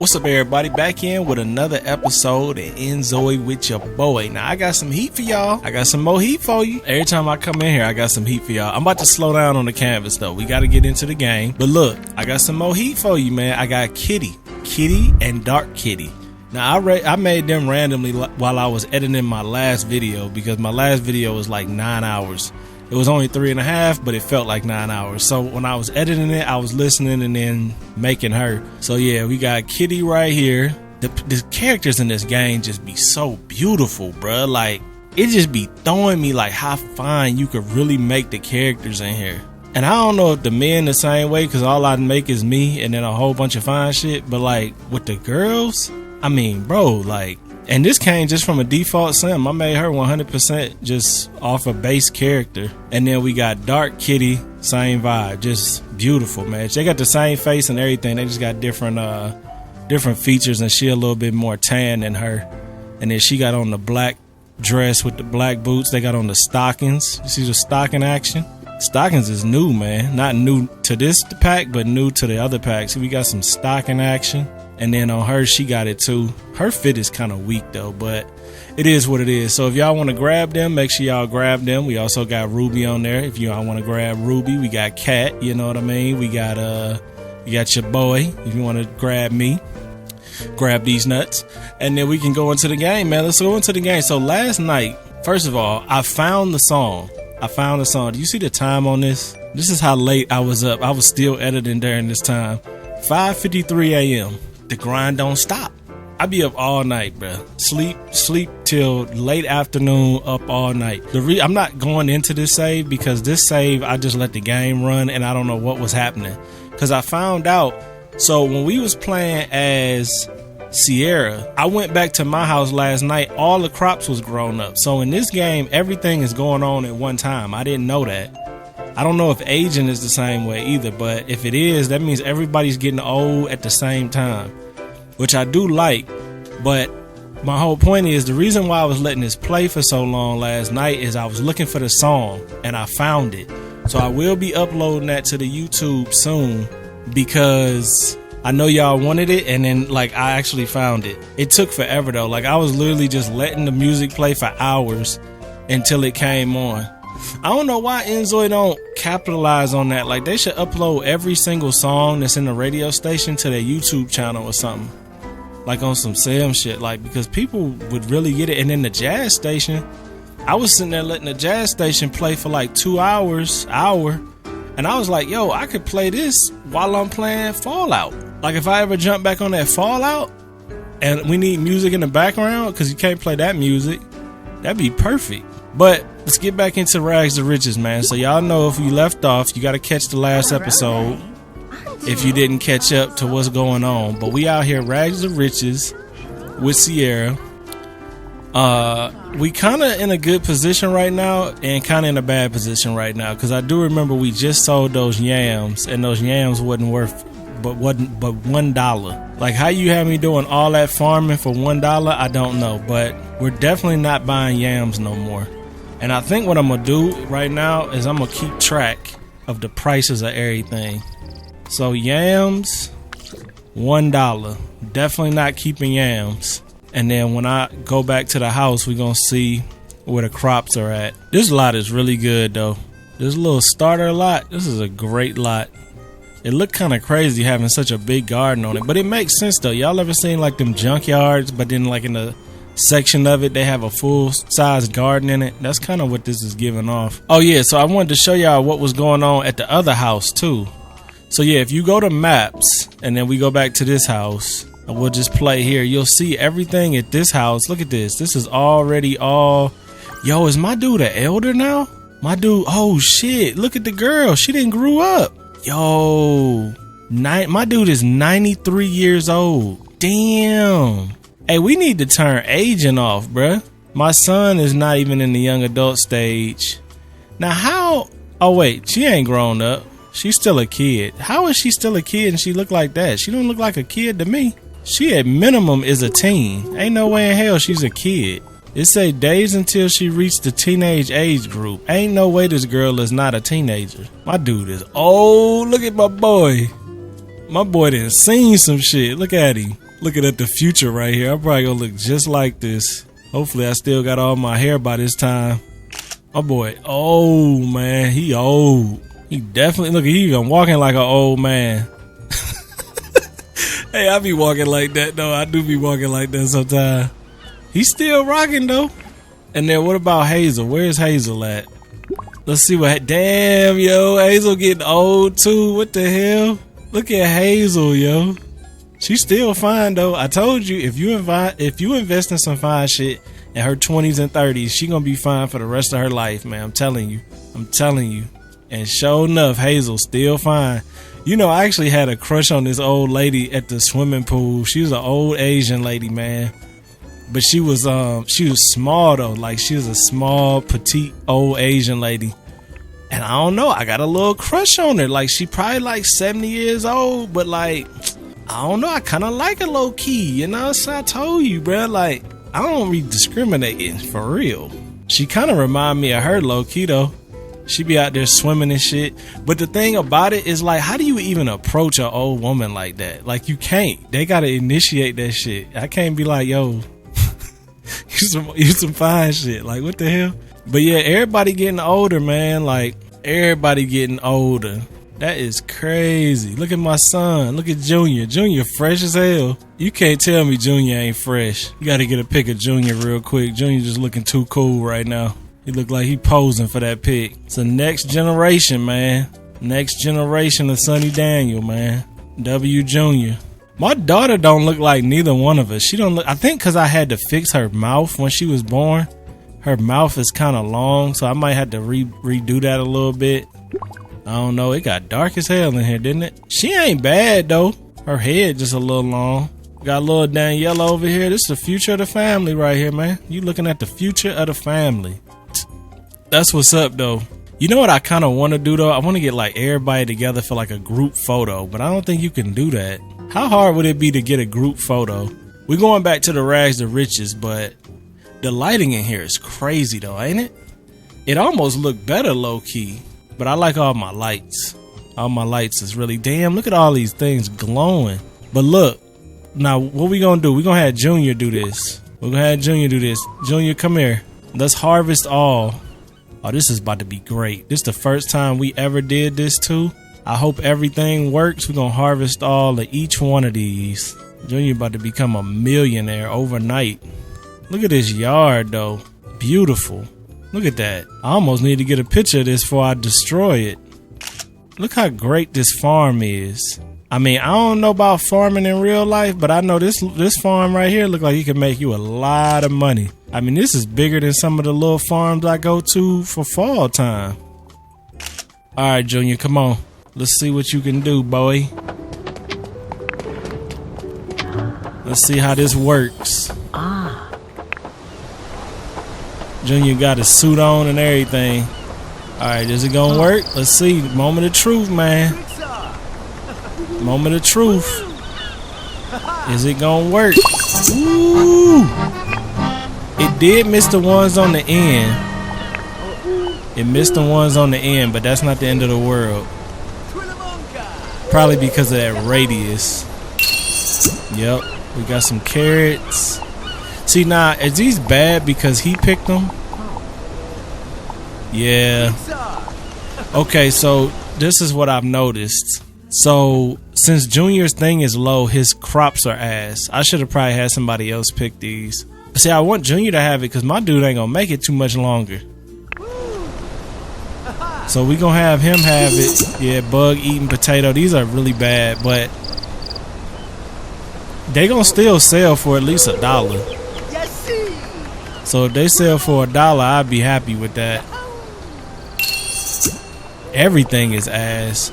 What's up, everybody? Back in with another episode of inZOi with your boy. Now, I got some heat for y'all. I got some more heat for you. Every time I come in here, I got some heat for y'all. I'm about to slow down on the canvas, though. We got to get into the game. But look, I got some more heat for you, man. I got Kitty and Dark Kitty. Now, I made them randomly while I was editing my last video because my last video was like 9 hours. It was only 3.5, but it felt like 9 hours. So when I was editing it, I was listening and then making her. So yeah, we got Kitty right here. The characters in this game just be so beautiful, bruh. Like, it just be throwing me like how fine you could really make the characters in here. And I don't know if the men the same way, because all I make is me and then a whole bunch of fine shit. But like with the girls, I mean, bro, like, and this came just from a default sim. I made her 100% just off a base character. And then we got Dark Kitty, same vibe, just beautiful, man. They got the same face and everything. They just got different features, and she a little bit more tan than her. And then she got on the black dress with the black boots. They got on the stockings. You see the stocking action? Stockings is new, man. Not new to this pack, but new to the other packs. So we got some stocking action. And then on her, she got it too. Her fit is kind of weak though, but it is what it is. So if y'all want to grab them, make sure y'all grab them. We also got Ruby on there. If y'all want to grab Ruby, we got Cat. You know what I mean? We got your boy. If you want to grab me, grab these nuts, and then we can go into the game, man. Let's go into the game. So last night, first of all, I found the song. Do you see the time on this? This is how late I was up. I was still editing during this time. 5:53 a.m. The grind don't stop. I be up all night, bruh. Sleep till late afternoon, up all night. I'm not going into this save because this save, I just let the game run and I don't know what was happening. Because I found out, so when we was playing as Sierra, I went back to my house last night, all the crops was grown up. So in this game, everything is going on at one time. I didn't know that. I don't know if aging is the same way either, but if it is, that means everybody's getting old at the same time, which I do like. But my whole point is, the reason why I was letting this play for so long last night is I was looking for the song and I found it. So I will be uploading that to the YouTube soon because I know y'all wanted it, and then like I actually found it. It took forever though. Like I was literally just letting the music play for hours until it came on. I don't know why inZOi don't capitalize on that. Like, they should upload every single song that's in the radio station to their YouTube channel or something. Like on some Sam shit. Like, because people would really get it. And then the jazz station, I was sitting there letting the jazz station play for like 2 hours, and I was like, yo, I could play this while I'm playing Fallout. Like, if I ever jump back on that Fallout and we need music in the background, because you can't play that music, that'd be perfect. But let's get back into Rags to Riches, man. So y'all know, if you left off, you got to catch the last episode if you didn't catch up to what's going on. But we out here Rags to Riches with Sierra. We kind of in a good position right now and kind of in a bad position right now, because I do remember we just sold those yams, and those yams wasn't worth but $1. Like, how you have me doing all that farming for $1, I don't know, but we're definitely not buying yams no more. And I think what I'm gonna do right now is I'm gonna keep track of the prices of everything. So yams, $1. Definitely not keeping yams. And then when I go back to the house, we're gonna see where the crops are at. This lot is really good though. This little starter lot, this is a great lot. It looked kind of crazy having such a big garden on it, but it makes sense though. Y'all ever seen like them junkyards, but then like in the section of it they have a full size garden in it? That's kind of what this is giving off. Oh yeah, so I wanted to show y'all what was going on at the other house too. So yeah, if you go to maps and then we go back to this house and we'll just play here, you'll see everything at this house. Look at this. This is already all... Yo, is my dude an elder now? My dude, oh shit, look at the girl. She didn't grew up. Yo, my dude is 93 years old. Damn. Hey, we need to turn aging off, bruh. My son is not even in the young adult stage. Now how... Oh wait, she ain't grown up. She's still a kid. How is she still a kid and she look like that? She don't look like a kid to me. She at minimum is a teen. Ain't no way in hell she's a kid. It say days until she reached the teenage age group. Ain't no way this girl is not a teenager. My dude is old. Look at my boy. My boy done seen some shit. Look at him. Looking at the future right here. I'm probably gonna look just like this. Hopefully I still got all my hair by this time. Oh boy. Oh man, he old. He definitely, look, he even walking like an old man. Hey, I be walking like that though. I do be walking like that sometimes. He's still rocking though. And then what about Hazel? Where's Hazel at? Let's see what, damn yo, Hazel getting old too. What the hell? Look at Hazel, yo. She's still fine though. I told you, if you invest in some fine shit in her 20s and 30s, she gonna be fine for the rest of her life, man. I'm telling you. And sure enough, Hazel's still fine. You know, I actually had a crush on this old lady at the swimming pool. She was an old Asian lady, man. But she was small though. Like, she was a small, petite, old Asian lady. And I don't know, I got a little crush on her. Like, she probably like 70 years old, but like, I don't know, I kind of like her low key. You know, so I told you, bro. Like, I don't be discriminating for real. She kind of remind me of her low key though. She be out there swimming and shit. But the thing about it is, like, how do you even approach an old woman like that? Like, you can't. They gotta initiate that shit. I can't be like, yo, you some fine shit. Like, what the hell? But yeah, everybody getting older, man. Like, everybody getting older. That is crazy. Look at my son. Look at Junior. Junior fresh as hell. You can't tell me Junior ain't fresh. You gotta get a pic of Junior real quick. Junior just looking too cool right now. He look like he posing for that pic. It's a next generation, man. Next generation of Sonny Daniel, man. W Junior. My daughter don't look like neither one of us. She don't look, I think cause I had to fix her mouth when she was born. Her mouth is kind of long, so I might have to redo that a little bit. I don't know. It got dark as hell in here, didn't it? She ain't bad though. Her head just a little long. Got a little Danielle over here. This is the future of the family right here, man. You looking at the future of the family. That's what's up though. You know what I kind of want to do though? I want to get like everybody together for like a group photo, but I don't think you can do that. How hard would it be to get a group photo? We're going back to the rags to riches, but the lighting in here is crazy though, ain't it? It almost looked better low key, but I like all my lights. All my lights is really, damn, look at all these things glowing. But look, now what we gonna do? We're gonna have Junior do this. We're gonna have Junior do this. Junior, come here. Let's harvest all. Oh, this is about to be great. This is the first time we ever did this too. I hope everything works. We're gonna harvest all of each one of these. Junior about to become a millionaire overnight. Look at this yard though. Beautiful. Look at that. I almost need to get a picture of this before I destroy it. Look how great this farm is. I mean, I don't know about farming in real life, but I know this farm right here look like it can make you a lot of money. I mean, this is bigger than some of the little farms I go to for fall time. All right, Junior, come on. Let's see what you can do, boy. Let's see how this works. Junior got his suit on and everything. All right, is it gonna work? Let's see. Moment of truth, man. Moment of truth. Is it gonna work? Ooh. It did miss the ones on the end. It missed the ones on the end, but that's not the end of the world. Probably because of that radius. Yep. We got some carrots. See, now, is these bad because he picked them? Yeah. Okay, so this is what I've noticed. So since Junior's thing is low, his crops are ass. I should have probably had somebody else pick these. See, I want Junior to have it because my dude ain't gonna make it too much longer. So we gonna have him have it. Yeah, bug eating potato. These are really bad, but they gonna still sell for at least $1. So if they sell for $1, I'd be happy with that. Everything is ass.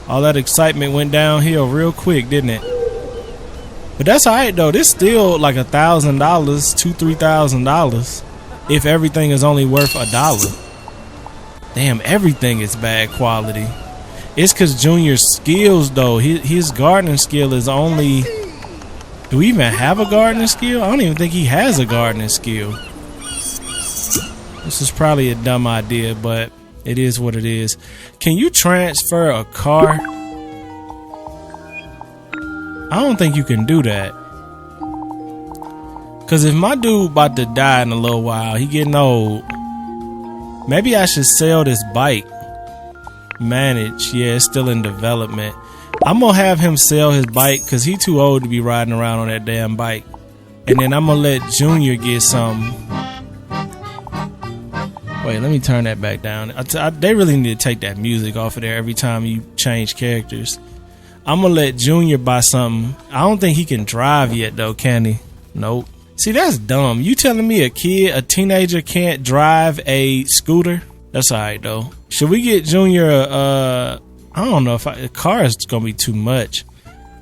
All that excitement went downhill real quick, didn't it? But that's alright though. This still like $1,000, $2,000-$3,000 if everything is only worth $1. Damn, everything is bad quality. It's cause Junior's skills though. His gardening skill is only. Do we even have a gardening skill? I don't even think he has a gardening skill. This is probably a dumb idea, but it is what it is. Can you transfer a car? I don't think you can do that. Cause if my dude about to die in a little while, he getting old. Maybe I should sell this bike. Manage. Yeah, it's still in development. I'm gonna have him sell his bike because he too old to be riding around on that damn bike. And then I'm gonna let Junior get something. Wait, let me turn that back down. They really need to take that music off of there every time you change characters. I'm gonna let Junior buy something. I don't think he can drive yet though, can he? Nope. See, that's dumb. You telling me a teenager can't drive a scooter? That's alright though. Should we get Junior I don't know if a car is gonna be too much.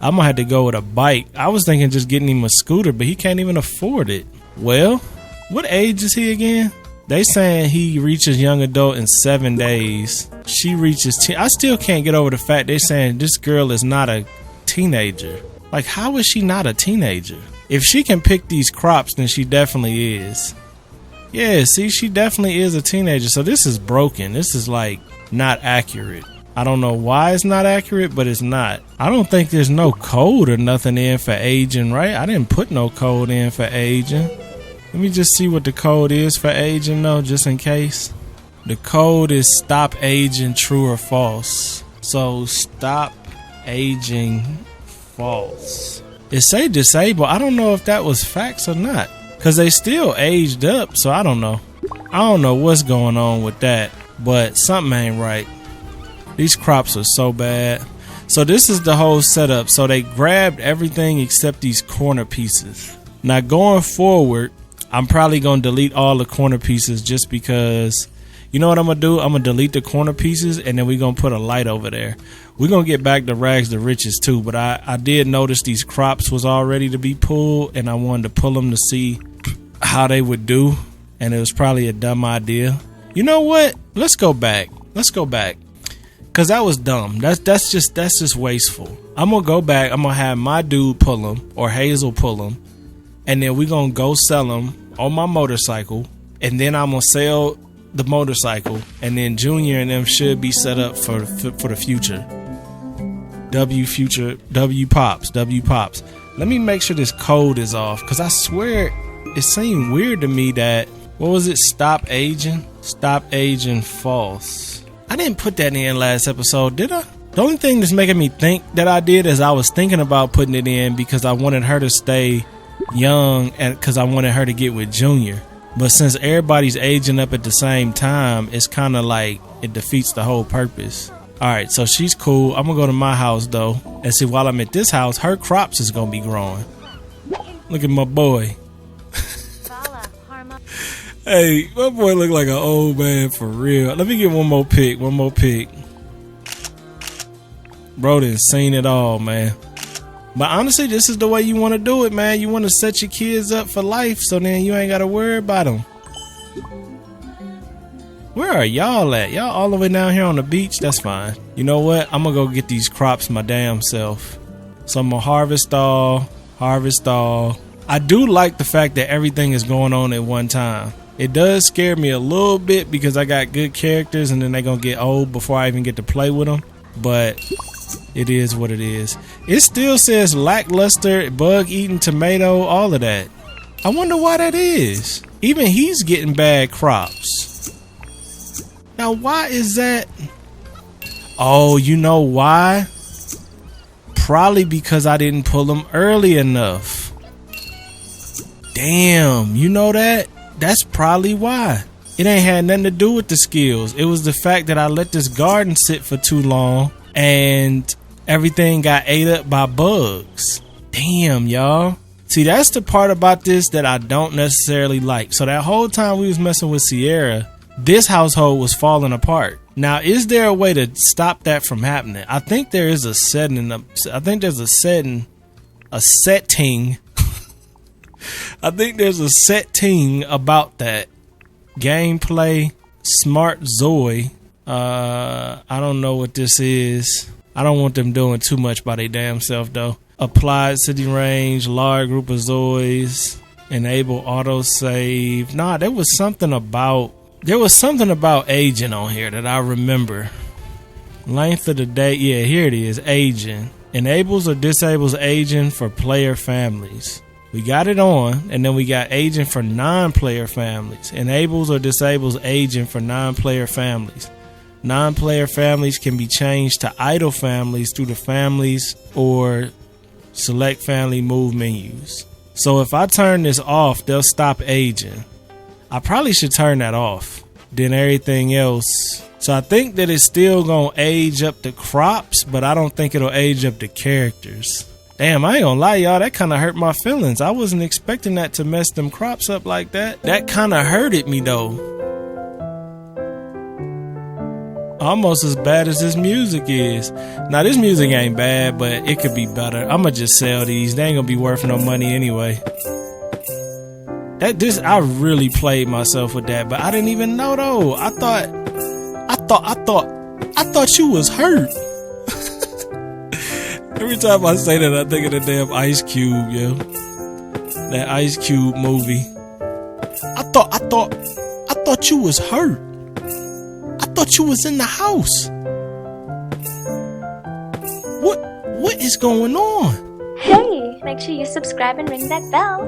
I'm gonna have to go with a bike. I was thinking just getting him a scooter, but he can't even afford it. Well, what age is he again? They saying he reaches young adult in 7 days. She reaches 10. I still can't get over the fact they saying this girl is not a teenager. Like, how is she not a teenager? If she can pick these crops, then she definitely is. Yeah, see, she definitely is a teenager. So this is broken. This is like not accurate. I don't know why it's not accurate, but it's not. I don't think there's no code or nothing in for aging, right? I didn't put no code in for aging. Let me just see what the code is for aging though, just in case. The code is stop aging, true or false. So stop aging, false. It say disable. I don't know if that was facts or not, cause they still aged up. So I don't know. I don't know what's going on with that, but something ain't right. These crops are so bad. So this is the whole setup. So they grabbed everything except these corner pieces. Now going forward, I'm probably going to delete all the corner pieces just because, you know what I'm going to do? I'm going to delete the corner pieces and then we're going to put a light over there. We're going to get back to rags to riches too. But I did notice these crops was all ready to be pulled and I wanted to pull them to see how they would do. And it was probably a dumb idea. You know what? Let's go back. Let's go back. Cause that was dumb. That's just wasteful. I'm gonna go back. I'm gonna have my dude pull them or Hazel pull them, and then we gonna go sell them on my motorcycle. And then I'm gonna sell the motorcycle, and then Junior and them should be set up for the future. W pops. Let me make sure this code is off, cause I swear it seemed weird to me that what was it? Stop aging, false. I didn't put that in last episode, did I? The only thing that's making me think that I did is I was thinking about putting it in because I wanted her to stay young and because I wanted her to get with Junior. But since everybody's aging up at the same time, it's kind of like it defeats the whole purpose. All right, so she's cool. I'm going to go to my house, though. And see, while I'm at this house, her crops is going to be growing. Look at my boy. Hey, my boy look like an old man for real. Let me get one more pick. Bro done seen it all, man. But honestly, this is the way you want to do it, man. You want to set your kids up for life so then you ain't got to worry about them. Where are y'all at? Y'all all the way down here on the beach? That's fine. You know what? I'm going to go get these crops my damn self. So I'm going to harvest all. I do like the fact that everything is going on at one time. It does scare me a little bit because I got good characters and then they're going to get old before I even get to play with them. But it is what it is. It still says lackluster, bug-eating tomato, all of that. I wonder why that is. Even he's getting bad crops. Now, why is that? Oh, you know why? Probably because I didn't pull them early enough. Damn, you know that? That's probably why. It ain't had nothing to do with the skills. It was the fact that I let this garden sit for too long and everything got ate up by bugs. Damn, y'all. See, that's the part about this that I don't necessarily like. So that whole time we was messing with Sierra, this household was falling apart. Now, is there a way to stop that from happening? I think there is a setting. I think there's a setting. I think there's a setting about that. Gameplay, smart Zoi. I don't know what this is. I don't want them doing too much by their damn self though. Applied city range, large group of Zois, enable autosave. Nah, there was something about aging on here that I remember. Length of the day, yeah, here it is, aging. Enables or disables aging for player families. We got it on, and then we got aging for non-player families. Enables or disables aging for non-player families. Non-player families can be changed to idle families through the families or select family move menus. So if I turn this off, they'll stop aging. I probably should turn that off. Then everything else. So I think that it's still gonna age up the crops, but I don't think it'll age up the characters. Damn, I ain't gonna lie, y'all, that kind of hurt my feelings. I wasn't expecting that to mess them crops up like that. That kind of hurted me, though. Almost as bad as this music is. Now, this music ain't bad, but it could be better. I'ma just sell these. They ain't gonna be worth no money anyway. I really played myself with that, but I didn't even know, though. I thought you was hurt. Every time I say that, I think of the damn Ice Cube, yo. That Ice Cube movie. I thought you was hurt. I thought you was in the house. What is going on? Hey, make sure you subscribe and ring that bell.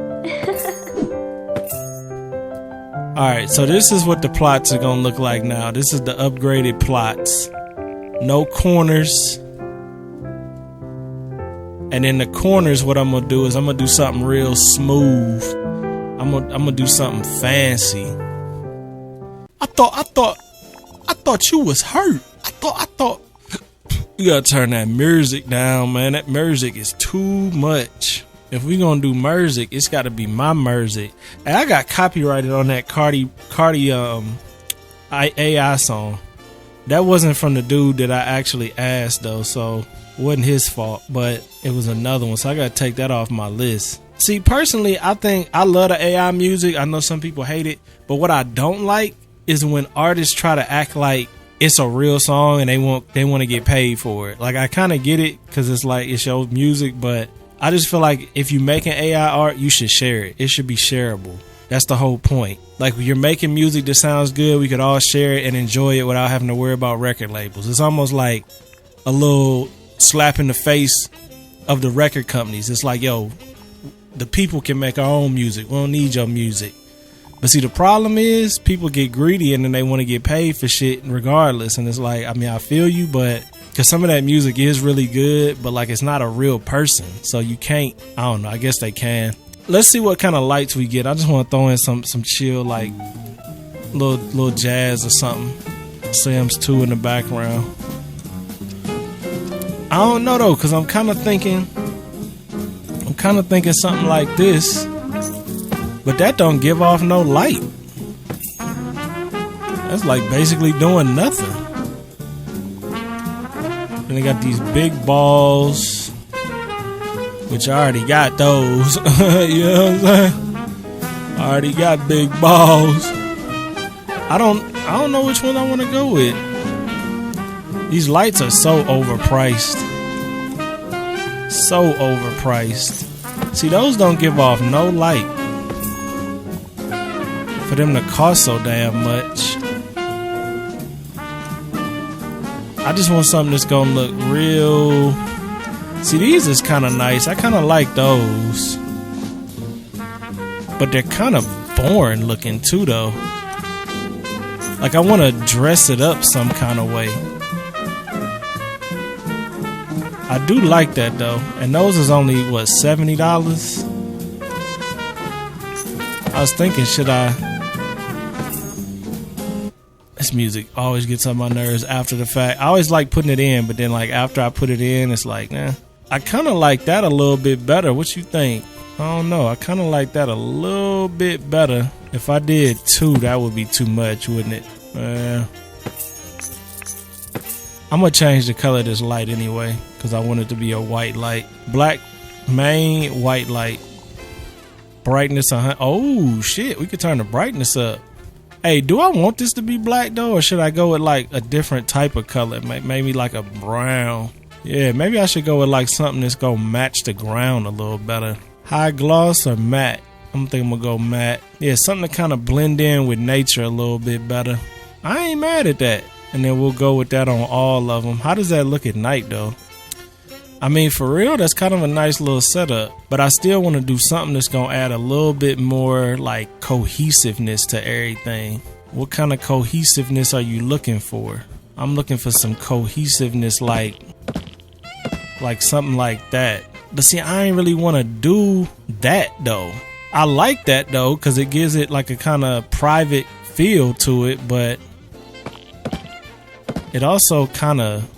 Alright, so this is what the plots are gonna look like now. This is the upgraded plots. No corners. And in the corners, what I'm gonna do is I'm gonna do something real smooth. I'm gonna do something fancy. I thought you was hurt. I thought. You gotta turn that music down, man. That music is too much. If we gonna do music, it's gotta be my music. And I got copyrighted on that Cardi AI song. That wasn't from the dude that I actually asked though, so it wasn't his fault, but it was another one, so I gotta take that off my list. See, personally, I think I love the AI music. I know some people hate it, but what I don't like is when artists try to act like it's a real song and they want to get paid for it. Like, I kind of get it because it's like it's your music, but I just feel like if you make an AI art, you should share it. It should be shareable. That's the whole point. Like, when you're making music that sounds good, we could all share it and enjoy it without having to worry about record labels. It's almost like a little slap in the face of the record companies. It's like, yo, the people can make our own music. We don't need your music. But see, the problem is people get greedy and then they want to get paid for shit regardless. And it's like, I mean, I feel you, but because some of that music is really good, but like, it's not a real person. So you can't, I don't know, I guess they can. Let's see what kind of lights we get. I just want to throw in some chill, like little jazz or something. Sam's 2 in the background. I don't know though, because I'm kind of thinking something like this. But that don't give off no light. That's like basically doing nothing. And they got these big balls, which I already got those. You know what I'm saying? I already got big balls. I don't know which one I want to go with. These lights are so overpriced. So overpriced. See, those don't give off no light. For them to cost so damn much. I just want something that's gonna look real. See, these is kind of nice. I kind of like those. But they're kind of boring looking too though. Like, I want to dress it up some kind of way. I do like that though. And those is only, what, $70? I was thinking, should I... This music always gets on my nerves after the fact. I always like putting it in, but then like after I put it in, it's like, nah. I kind of like that a little bit better. What you think? I don't know. I kind of like that a little bit better. If I did 2, that would be too much, wouldn't it? I'm going to change the color of this light anyway, because I want it to be a white light. Black main, white light. Brightness 100. Oh, shit. We could turn the brightness up. Hey, do I want this to be black though, or should I go with like a different type of color? Maybe like a brown. Yeah, maybe I should go with like something that's gonna match the ground a little better. High gloss or matte? I'm thinking I'm gonna go matte. Yeah, something to kind of blend in with nature a little bit better. I ain't mad at that. And then we'll go with that on all of them. How does that look at night though? I mean, for real, that's kind of a nice little setup. But I still want to do something that's going to add a little bit more like cohesiveness to everything. What kind of cohesiveness are you looking for? I'm looking for some cohesiveness like something like that. But see, I ain't really want to do that though. I like that though because it gives it like a kind of private feel to it, but it also kind of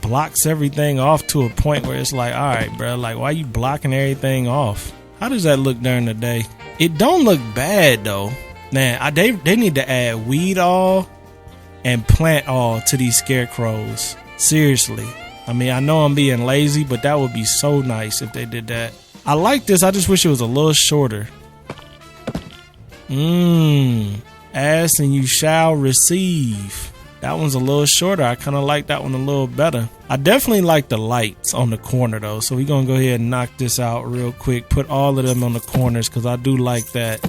blocks everything off to a point where it's like, all right, bro, like why you blocking everything off? How does that look during the day? It don't look bad though. Man, they need to add weed all and plant all to these scarecrows. Seriously. I mean, I know I'm being lazy, but that would be so nice if they did that. I like this. I just wish it was a little shorter. Ask and you shall receive. That one's a little shorter. I kind of like that one a little better. I definitely like the lights on the corner though. So we're going to go ahead and knock this out real quick. Put all of them on the corners because I do like that.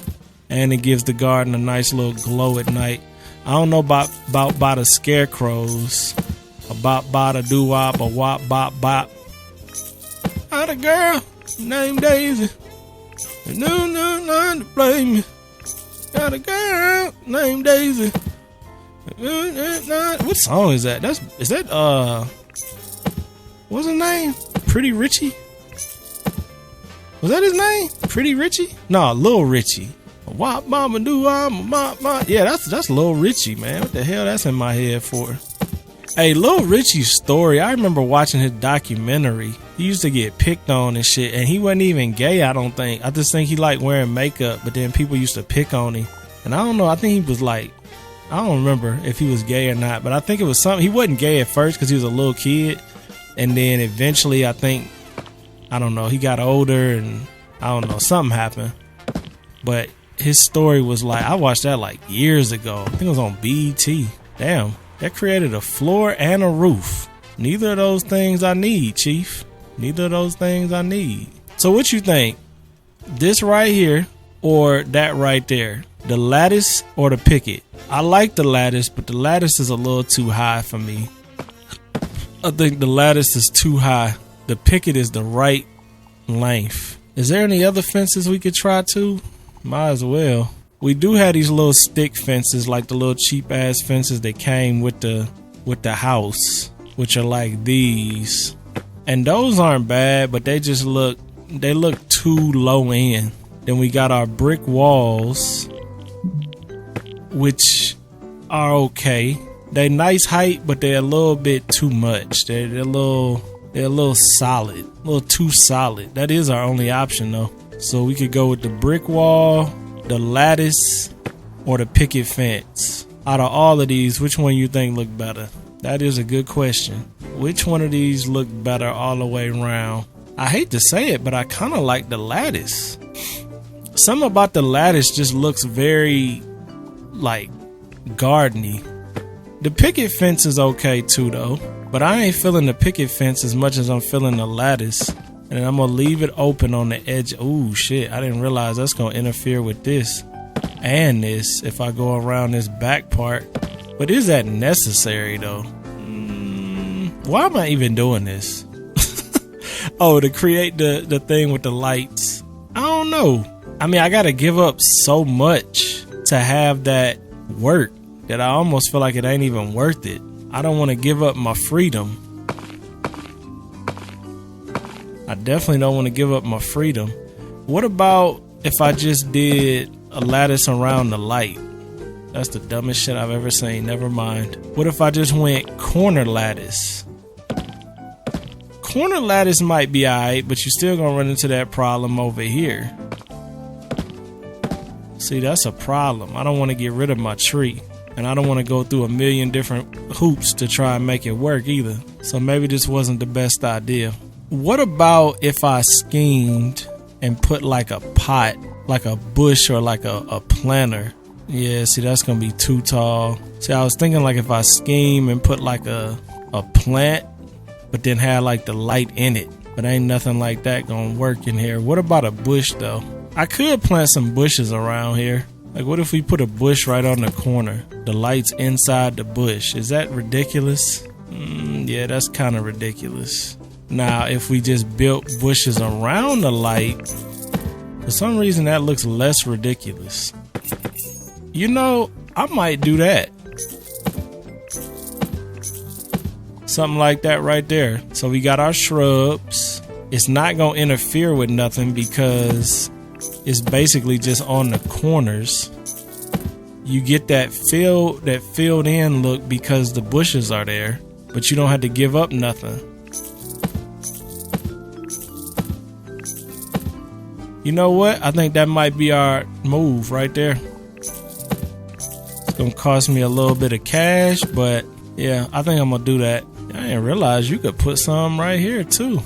And it gives the garden a nice little glow at night. I don't know about by the scarecrows. About by the doo-wop or wop bop bop. Got a girl named Daisy. No to blame me. Got a girl named Daisy. What song is that? Is that what's his name? Pretty Richie? Was that his name? Pretty Richie? No, Lil Richie. Wop mama do mama. Yeah, that's Lil Richie, man. What the hell that's in my head for? Hey, Lil Richie's story, I remember watching his documentary. He used to get picked on and shit, and he wasn't even gay, I don't think. I just think he liked wearing makeup, but then people used to pick on him. And I don't know, I think he was like, I don't remember if he was gay or not, but I think it was something. He wasn't gay at first because he was a little kid, and then eventually I think, I don't know, he got older and I don't know, something happened. But his story was like, I watched that like years ago. I think it was on BET. Damn. That created a floor and a roof. Neither of those things I need, Chief. Neither of those things I need. So what you think? This right here or that right there? The lattice or the picket? I like the lattice, but the lattice is a little too high for me. I think the lattice is too high. The picket is the right length. Is there any other fences we could try too? Might as well. We do have these little stick fences, like the little cheap ass fences that came with the house, which are like these. And those aren't bad, but they look too low end. Then we got our brick walls, which are okay. They nice height, but they're a little bit too much. They're a little solid, a little too solid. That is our only option though. So we could go with the brick wall, the lattice, or the picket fence. Out of all of these, which one you think look better? That is a good question. Which one of these look better all the way around? I hate to say it, but I kind of like the lattice. Something about the lattice just looks very like gardeny. The picket fence is okay too though, but I ain't feeling the picket fence as much as I'm feeling the lattice. And I'm gonna leave it open on the edge. Ooh, shit, I didn't realize that's gonna interfere with this and this if I go around this back part. But is that necessary though? Why am I even doing this? Oh, to create the thing with the lights. I don't know. I mean, I gotta give up so much to have that work that I almost feel like it ain't even worth it. I don't want to give up my freedom. I definitely don't want to give up my freedom. What about if I just did a lattice around the light? That's the dumbest shit I've ever seen. Never mind. What if I just went corner lattice? Corner lattice might be alright, but you're still gonna run into that problem over here. See, that's a problem. I don't want to get rid of my tree. And I don't want to go through a million different hoops to try and make it work either. So maybe this wasn't the best idea. What about if I schemed and put like a pot, like a bush or like a planter? Yeah, see, that's going to be too tall. See, I was thinking like if I scheme and put like a plant, but then have like the light in it. But ain't nothing like that going to work in here. What about a bush though? I could plant some bushes around here. Like what if we put a bush right on the corner? The light's inside the bush. Is that ridiculous? Yeah, that's kind of ridiculous. Now, if we just built bushes around the light, for some reason that looks less ridiculous. You know, I might do that. Something like that right there. So we got our shrubs. It's not gonna interfere with nothing because it's basically just on the corners. You get that filled in look because the bushes are there, but you don't have to give up nothing. You know what? I think that might be our move right there. It's gonna cost me a little bit of cash, but yeah, I think I'm gonna do that. I didn't realize you could put some right here too.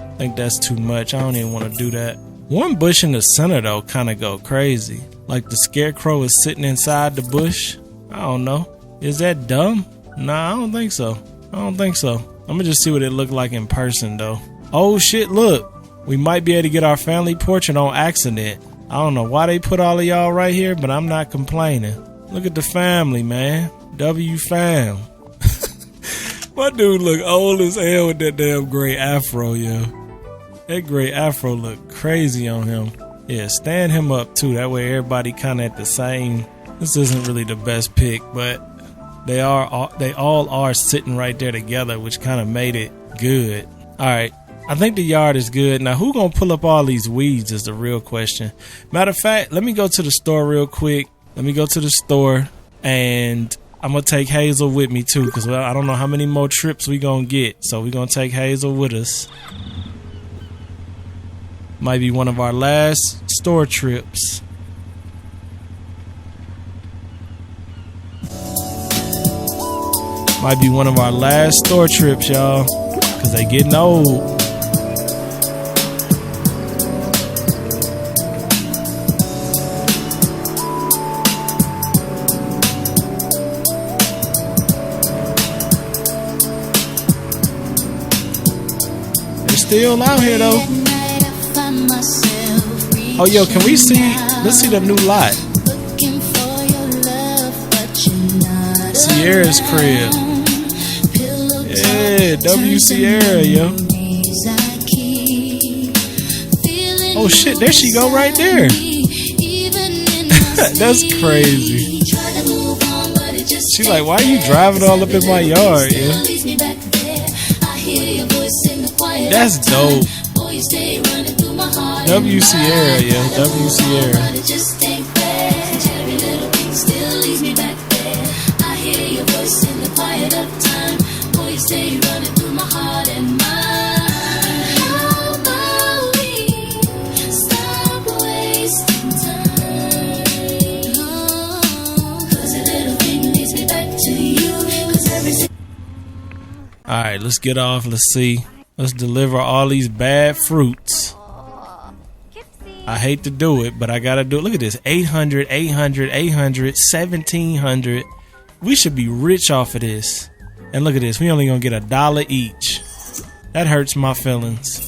I think that's too much. I don't even want to do that. One bush in the center though kind of go crazy. Like the scarecrow is sitting inside the bush. I don't know. Is that dumb? Nah, I don't think so. I'm gonna just see what it looked like in person though. Oh shit, look. We might be able to get our family portrait on accident. I don't know why they put all of y'all right here, but I'm not complaining. Look at the family, man. W fam. My dude look old as hell with that damn gray afro, yo. That gray afro look crazy on him. Yeah, stand him up too. That way everybody kind of at the same. This isn't really the best pick, but they all are sitting right there together, which kind of made it good. All right, I think the yard is good. Now, who gonna pull up all these weeds is the real question. Matter of fact, let me go to the store real quick. Let me go to the store and I'm gonna take Hazel with me too, because I don't know how many more trips we gonna get. So we gonna take Hazel with us. Might be one of our last store trips. Might be one of our last store trips, y'all, because they getting old. Still out here though. Oh yo, can we see? Let's see the new lot. Sierra's crib. Yeah, W Sierra, yo. Oh shit, there she go right there. That's crazy. She's like, why are you driving all up in my yard, yeah? That's dope. W Sierra, yeah, W Sierra. Alright, let's get off. Let's see. Let's deliver all these bad fruits. I hate to do it, but I gotta do it. Look at this. 800, 800, 800, 1700. We should be rich off of this. And look at this. We only gonna get $1 each. That hurts my feelings.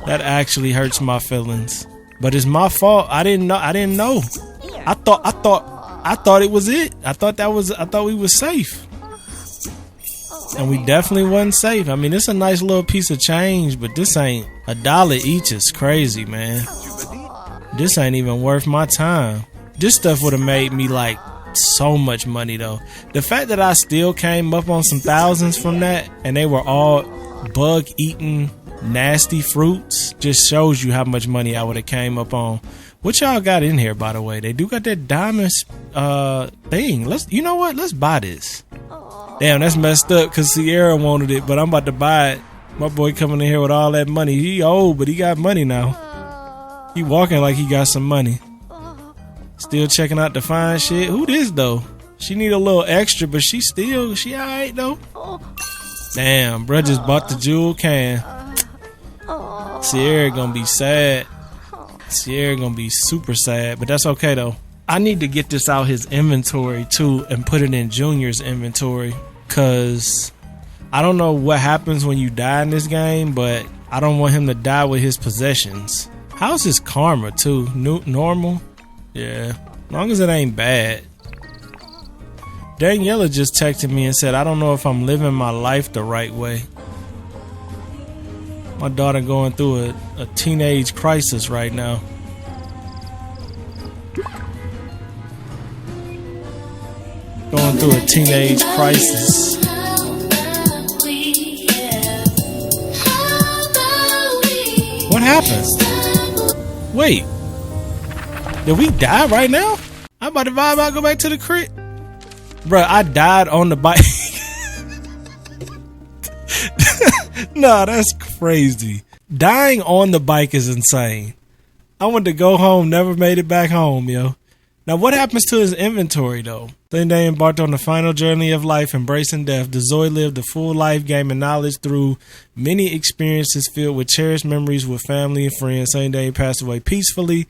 That actually hurts my feelings. But it's my fault. I didn't know. I thought it was it. I thought we was safe. And we definitely wasn't safe. I mean, it's a nice little piece of change, but this ain't $1 each is crazy, man. This ain't even worth my time. This stuff would have made me like so much money though. The fact that I still came up on some thousands from that and they were all bug eating nasty fruits just shows you how much money I would have came up on. What y'all got in here, by the way? They do got that diamond thing. You know what? Let's buy this. Damn, that's messed up because Sierra wanted it, but I'm about to buy it. My boy coming in here with all that money. He old, but he got money now. He walking like he got some money. Still checking out the fine shit. Who this though? She need a little extra, but she alright though. Damn, bruh just bought the jewel can. Sierra gonna be sad. Sierra gonna be super sad, but that's okay though. I need to get this out his inventory too and put it in Junior's inventory, cause I don't know what happens when you die in this game, but I don't want him to die with his possessions. How's his karma too? Normal? Yeah, as long as it ain't bad. Daniela just texted me and said, I don't know if I'm living my life the right way. My daughter going through a teenage crisis right now. Going through a teenage crisis. What happened? Wait. Did we die right now? I'm about to vibe out, go back to the crib. Bruh, I died on the bike. Nah, that's crazy. Dying on the bike is insane. I wanted to go home, never made it back home, yo. Now, what happens to his inventory, though? Then they embarked on the final journey of life, embracing death. inZOi lived a full life, gaining knowledge through many experiences filled with cherished memories with family and friends. Same day, passed away peacefully.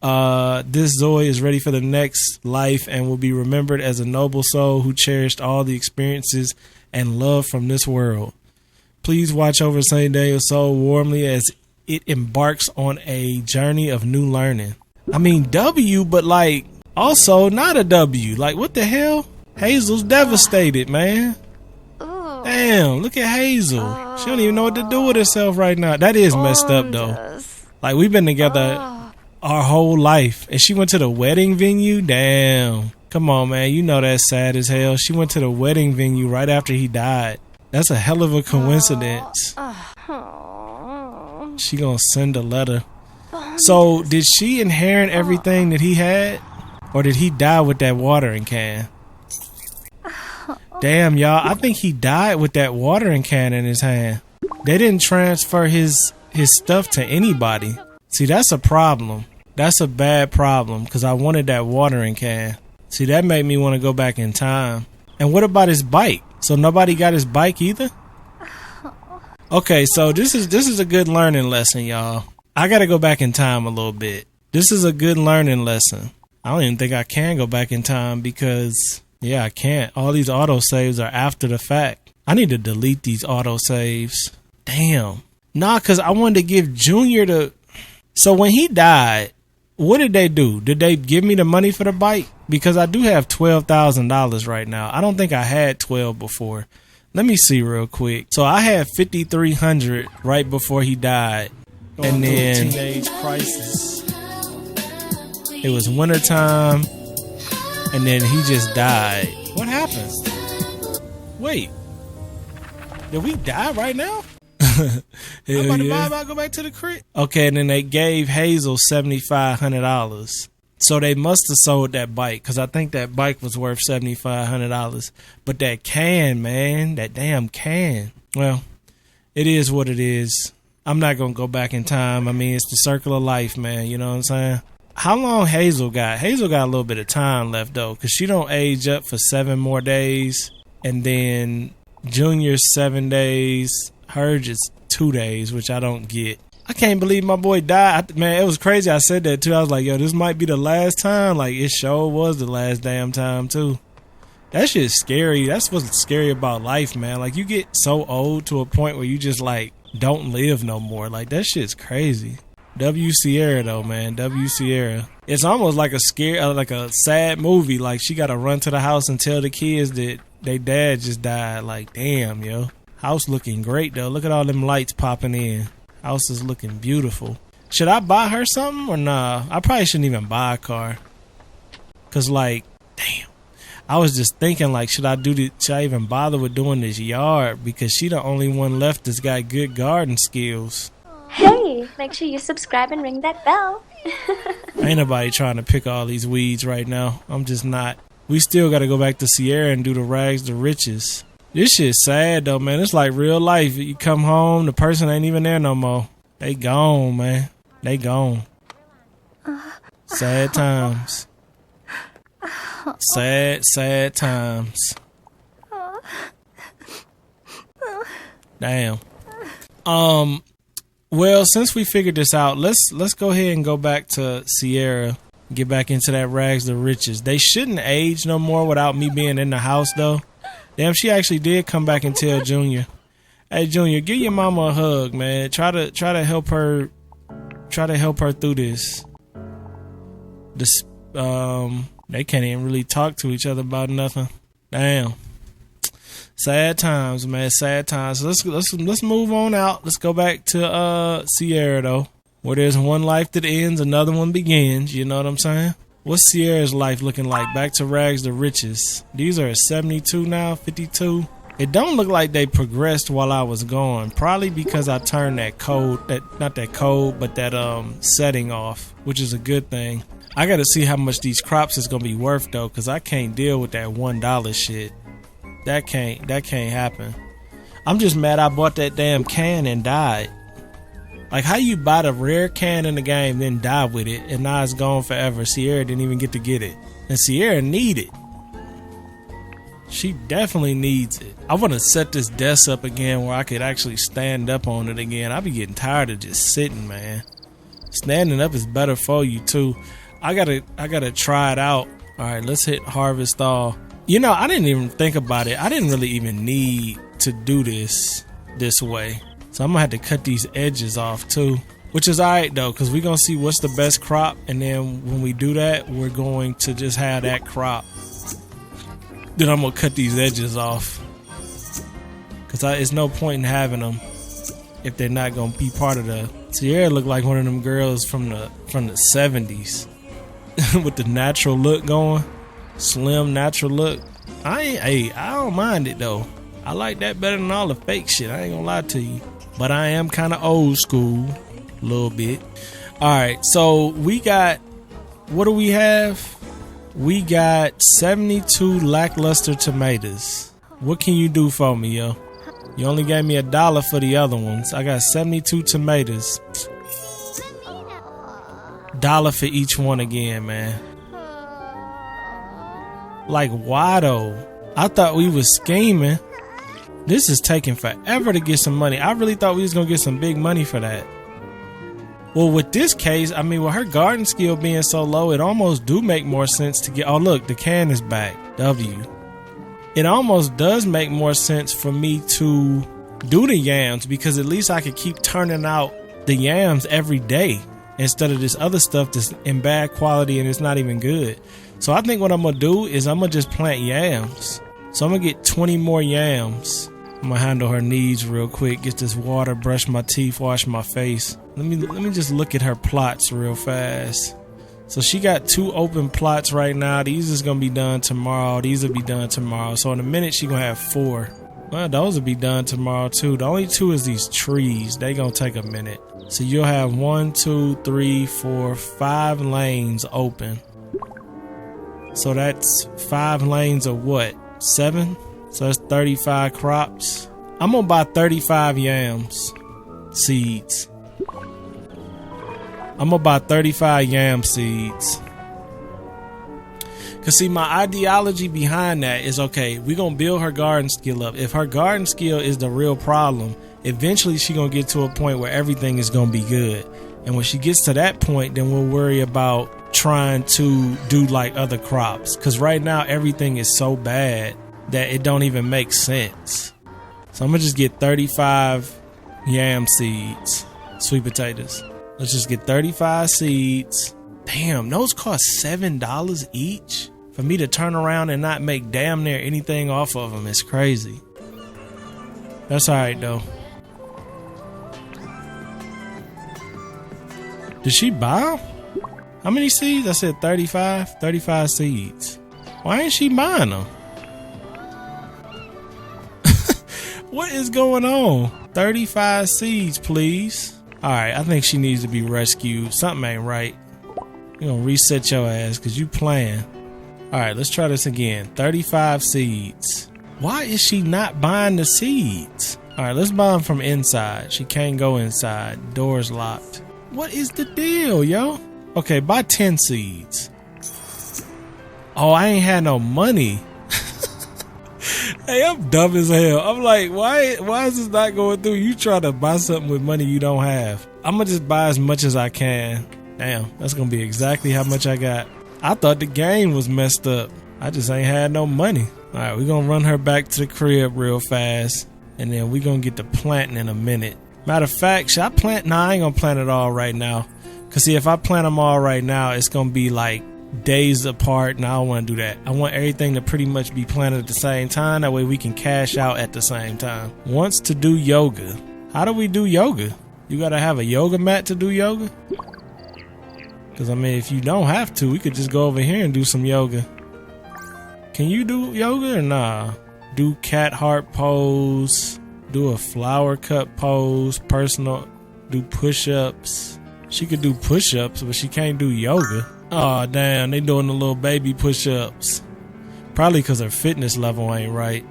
This Zoe is ready for the next life and will be remembered as a noble soul who cherished all the experiences and love from this world. Please watch over Saint Daniel's soul warmly as it embarks on a journey of new learning. I mean, W, but like also not a W. Like, what the hell? Hazel's devastated, man. Damn, look at Hazel. She don't even know what to do with herself right now. That is messed up, though. Like, we've been together our whole life, and she went to the wedding venue. Damn. Come on, man. You know that's sad as hell. She went to the wedding venue right after he died. That's a hell of a coincidence. She gonna send a letter. So, did she inherit everything that he had? Or did he die with that watering can? Damn, y'all. I think he died with that watering can in his hand. They didn't transfer his stuff to anybody. See, that's a problem. That's a bad problem, because I wanted that watering can. See, that made me want to go back in time. And what about his bike? So nobody got his bike either? Okay, so this is a good learning lesson, y'all. I got to go back in time a little bit. This is a good learning lesson. I don't even think I can go back in time because, yeah, I can't. All these autosaves are after the fact. I need to delete these autosaves. Damn. Nah, because I wanted to give Junior the... So when he died, what did they do? Did they give me the money for the bike? Because I do have $12,000 right now. I don't think I had 12 before. Let me see real quick. So I had $5,300 right before he died. And then teenage crisis. It was wintertime. And then he just died. What happened? Wait. Did we die right now? I'm about to buy about go back to the crib. Okay, and then they gave Hazel $7,500. So they must have sold that bike, because I think that bike was worth $7,500. But that can, man, that damn can. Well, it is what it is. I'm not gonna go back in time. I mean, it's the circle of life, man. You know what I'm saying? How long Hazel got? Hazel got a little bit of time left though, because she don't age up for 7 more days, and then Junior's 7 days. Hers is 2 days, which I don't get. I can't believe my boy died. Man, it was crazy. I said that too. I was like, yo, this might be the last time. Like, it sure was the last damn time too. That shit's scary. That's what's scary about life, man. Like, you get so old to a point where you just like don't live no more. Like, that shit's crazy. W Sierra though, man. W Sierra. It's almost like a sad movie. Like, she got to run to the house and tell the kids that they dad just died. Like, damn, yo. House looking great though. Look at all them lights popping in. House is looking beautiful. Should I buy her something or nah? I probably shouldn't even buy a car. Cause like, damn. I was just thinking like, should I even bother with doing this yard? Because she the only one left that's got good garden skills. Hey, make sure you subscribe and ring that bell. Ain't nobody trying to pick all these weeds right now. I'm just not. We still got to go back to Sierra and do the rags to riches. This shit's sad though, man. It's like real life. You come home, the person ain't even there no more. They gone, man. They gone. Sad times. Sad times. Damn. Well, since we figured this out, let's go ahead and go back to Sierra. Get back into that rags to riches. They shouldn't age no more without me being in the house though. Damn, she actually did come back and tell Junior, "Hey, Junior, give your mama a hug, man. Try to help her. Try to help her through this. They can't even really talk to each other about nothing. Damn. Sad times, man. Sad times. So let's move on out. Let's go back to Sierra though. Where there's one life that ends, another one begins. You know what I'm saying? What's Sierra's life looking like? Back to rags to riches. These are 72 now, 52. It don't look like they progressed while I was gone. Probably because I turned that code, that setting off, which is a good thing. I gotta see how much these crops is gonna be worth though, cause I can't deal with that $1 shit. That can't happen. I'm just mad I bought that damn can and died. Like, how you buy the rare can in the game, then die with it, and now it's gone forever. Sierra didn't even get to get it. And Sierra need it. She definitely needs it. I want to set this desk up again where I could actually stand up on it again. I be getting tired of just sitting, man. Standing up is better for you, too. I gotta try it out. All right, let's hit harvest all. You know, I didn't even think about it. I didn't really even need to do this way. So I'm gonna have to cut these edges off too, which is alright though, because we're gonna see what's the best crop, and then when we do that, we're going to just have that crop. Then I'm gonna cut these edges off, because it's no point in having them if they're not gonna be part of the. Sierra look like one of them girls from the 70s with the natural look going, slim natural look. I don't mind it though. I like that better than all the fake shit. I ain't gonna lie to you. But I am kind of old school, a little bit. Alright, so we got, what do we have? We got 72 lackluster tomatoes. What can you do for me, yo? You only gave me $1 for the other ones. I got 72 tomatoes. $1 for each one again, man. Like, why though? I thought we was scheming. This is taking forever to get some money. I really thought we was gonna get some big money for that. Well, with this case, I mean, with her garden skill being so low, it almost do make more sense to get. Oh, look, the can is back. W. It almost does make more sense for me to do the yams, because at least I could keep turning out the yams every day instead of this other stuff that's in bad quality and it's not even good. So I think what I'm gonna do is I'm gonna just plant yams. So I'm gonna get 20 more yams. I'm gonna handle her needs real quick. Get this water, brush my teeth, wash my face. Let me just look at her plots real fast. So she got 2 open plots right now. These is gonna be done tomorrow. These will be done tomorrow. So in a minute she gonna have 4. Well, those will be done tomorrow too. The only 2 is these trees. They gonna take a minute. So you'll have 1, 2, 3, 4, 5 lanes open. So that's 5 lanes of what? 7? So that's 35 crops. I'm gonna buy 35 yams seeds. I'm gonna buy 35 yam seeds. Cause see, my ideology behind that is, okay, we're gonna build her garden skill up. If her garden skill is the real problem, eventually she gonna get to a point where everything is gonna be good. And when she gets to that point, then we'll worry about trying to do like other crops. Cause right now everything is so bad that it don't even make sense. So I'm gonna just get 35 yam seeds, sweet potatoes. Let's just get 35 seeds. Damn, those cost $7 each for me to turn around and not make damn near anything off of them. It's crazy. That's alright though. Did she buy them? How many seeds? I said 35. 35 seeds. Why ain't she buying them? What is going on? 35 seeds, please. Alright, I think she needs to be rescued. Something ain't right. You're gonna reset your ass because you playing. Alright, let's try this again. 35 seeds. Why is she not buying the seeds? Alright, let's buy them from inside. She can't go inside. Door's locked. What is the deal, yo? Okay, buy 10 seeds. Oh, I ain't had no money. Hey, I'm dumb as hell. I'm like, why is this not going through? You try to buy something with money you don't have. I'm gonna just buy as much as I can. Damn, that's gonna be exactly how much I got. I thought the game was messed up. I just ain't had no money. Alright, we're gonna run her back to the crib real fast, and then we're gonna get to planting in a minute. Matter of fact, should I plant? Nah, I ain't gonna plant it all right now. Cause see, if I plant them all right now, it's gonna be like days apart. No, I don't want to do that. I want everything to pretty much be planned at the same time. That way we can cash out at the same time. Wants to do yoga. How do we do yoga? You gotta have a yoga mat to do yoga? Because, I mean, if you don't have to, we could just go over here and do some yoga. Can you do yoga or nah? Do cat heart pose. Do a flower cup pose. Personal. Do push-ups. She could do push-ups, but she can't do yoga. Oh, damn. They doing the little baby push-ups. Probably because her fitness level ain't right.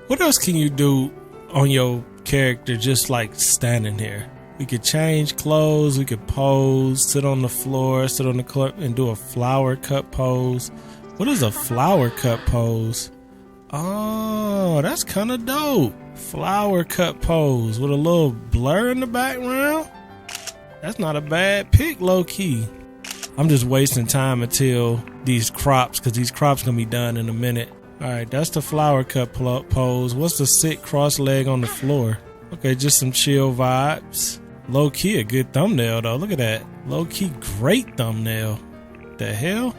What else can you do on your character just like standing here? We could change clothes, we could pose, sit on the floor, sit on the club and do a flower cup pose. What is a flower cup pose? Oh, that's kind of dope. Flower cup pose with a little blur in the background. That's not a bad pick, low key. I'm just wasting time until these crops, because these crops gonna be done in a minute. All right, that's the flower cup pose. What's the sit cross leg on the floor? Okay, just some chill vibes. Low key a good thumbnail though. Look at that. Low key great thumbnail. The hell?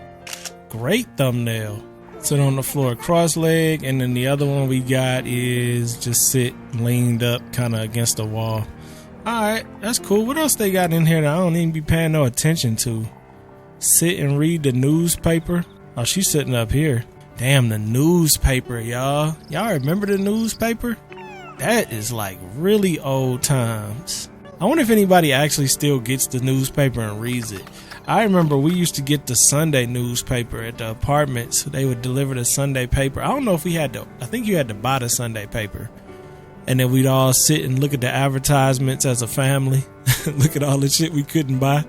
Great thumbnail. Sit on the floor cross leg, and then the other one we got is just sit leaned up kind of against the wall. All right, that's cool. What else they got in here that I don't even be paying no attention to? Sit and read the newspaper. Oh, she's sitting up here. Damn, the newspaper, y'all. Y'all remember the newspaper? That is like really old times. I wonder if anybody actually still gets the newspaper and reads it. I remember we used to get the Sunday newspaper at the apartments. They would deliver the Sunday paper. I don't know if we had to, I think you had to buy the Sunday paper. And then we'd all sit and look at the advertisements as a family. Look at all the shit we couldn't buy.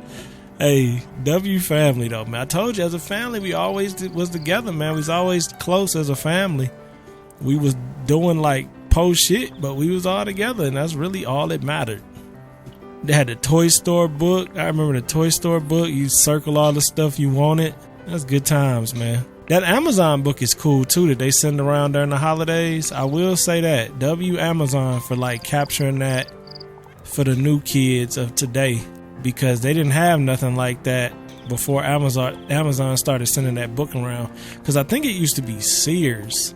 Hey, W family though, man. I told you, as a family, we always was together, man. We was always close as a family. We was doing like post shit, but we was all together, and that's really all that mattered. They had the toy store book. I remember the toy store book. You circle all the stuff you wanted. That's good times, man. That Amazon book is cool too that they send around during the holidays. I will say that. W Amazon for like capturing that for the new kids of today, because they didn't have nothing like that before Amazon started sending that book around. Because I think it used to be Sears.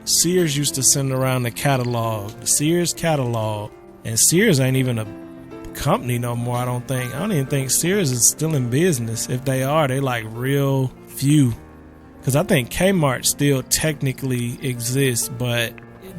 Sears used to send around the catalog, the Sears catalog. And Sears ain't even a company no more, I don't think. I don't even think Sears is still in business. If they are, they like real few. Because I think Kmart still technically exists, but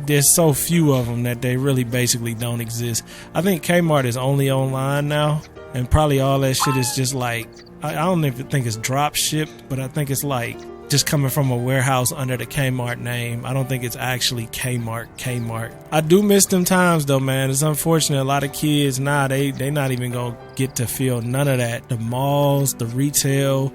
there's so few of them that they really basically don't exist. I think Kmart is only online now, and probably all that shit is just like, I don't even think it's drop shipped, but I think it's like just coming from a warehouse under the Kmart name. I don't think it's actually Kmart. I do miss them times though, man. It's unfortunate. A lot of kids now, they not even gonna get to feel none of that. The malls, the retail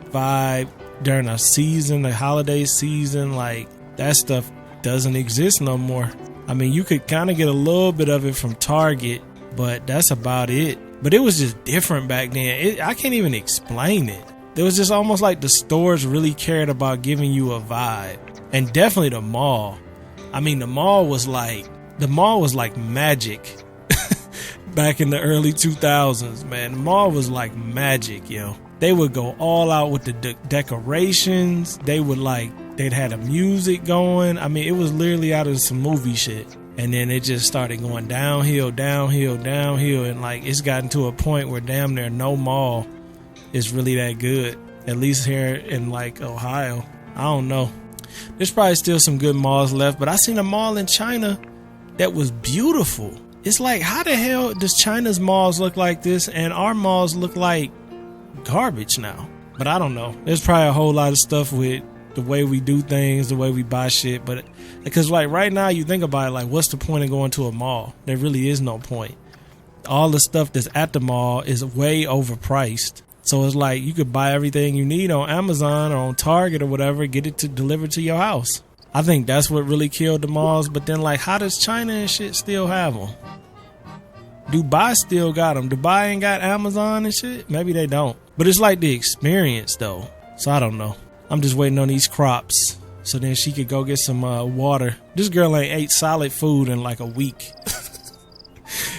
vibe during a season, the holiday season, like that stuff doesn't exist no more. I mean, you could kind of get a little bit of it from Target, but that's about it. But it was just different back then. I can't even explain it. It was just almost like the stores really cared about giving you a vibe. And definitely the mall. I mean, the mall was like magic. Back in the early 2000s, man. The mall was like magic, yo. They would go all out with the decorations. They'd had a music going. I mean, it was literally out of some movie shit. And then it just started going downhill. And like, it's gotten to a point where damn near no mall is really that good. At least here in like Ohio. I don't know. There's probably still some good malls left, but I seen a mall in China that was beautiful. It's like, how the hell does China's malls look like this and our malls look like garbage now? But I don't know. There's probably a whole lot of stuff with the way we do things, the way we buy shit. But because like right now you think about it, like what's the point of going to a mall? There really is no point. All the stuff that's at the mall is way overpriced. So it's like you could buy everything you need on Amazon or on Target or whatever, get it delivered to your house. I think that's what really killed the malls. But then like, how does China and shit still have them? Dubai still got them. Dubai ain't got Amazon and shit. Maybe they don't. But it's like the experience though. So I don't know. I'm just waiting on these crops so then she could go get some water. This girl ain't ate solid food in like a week.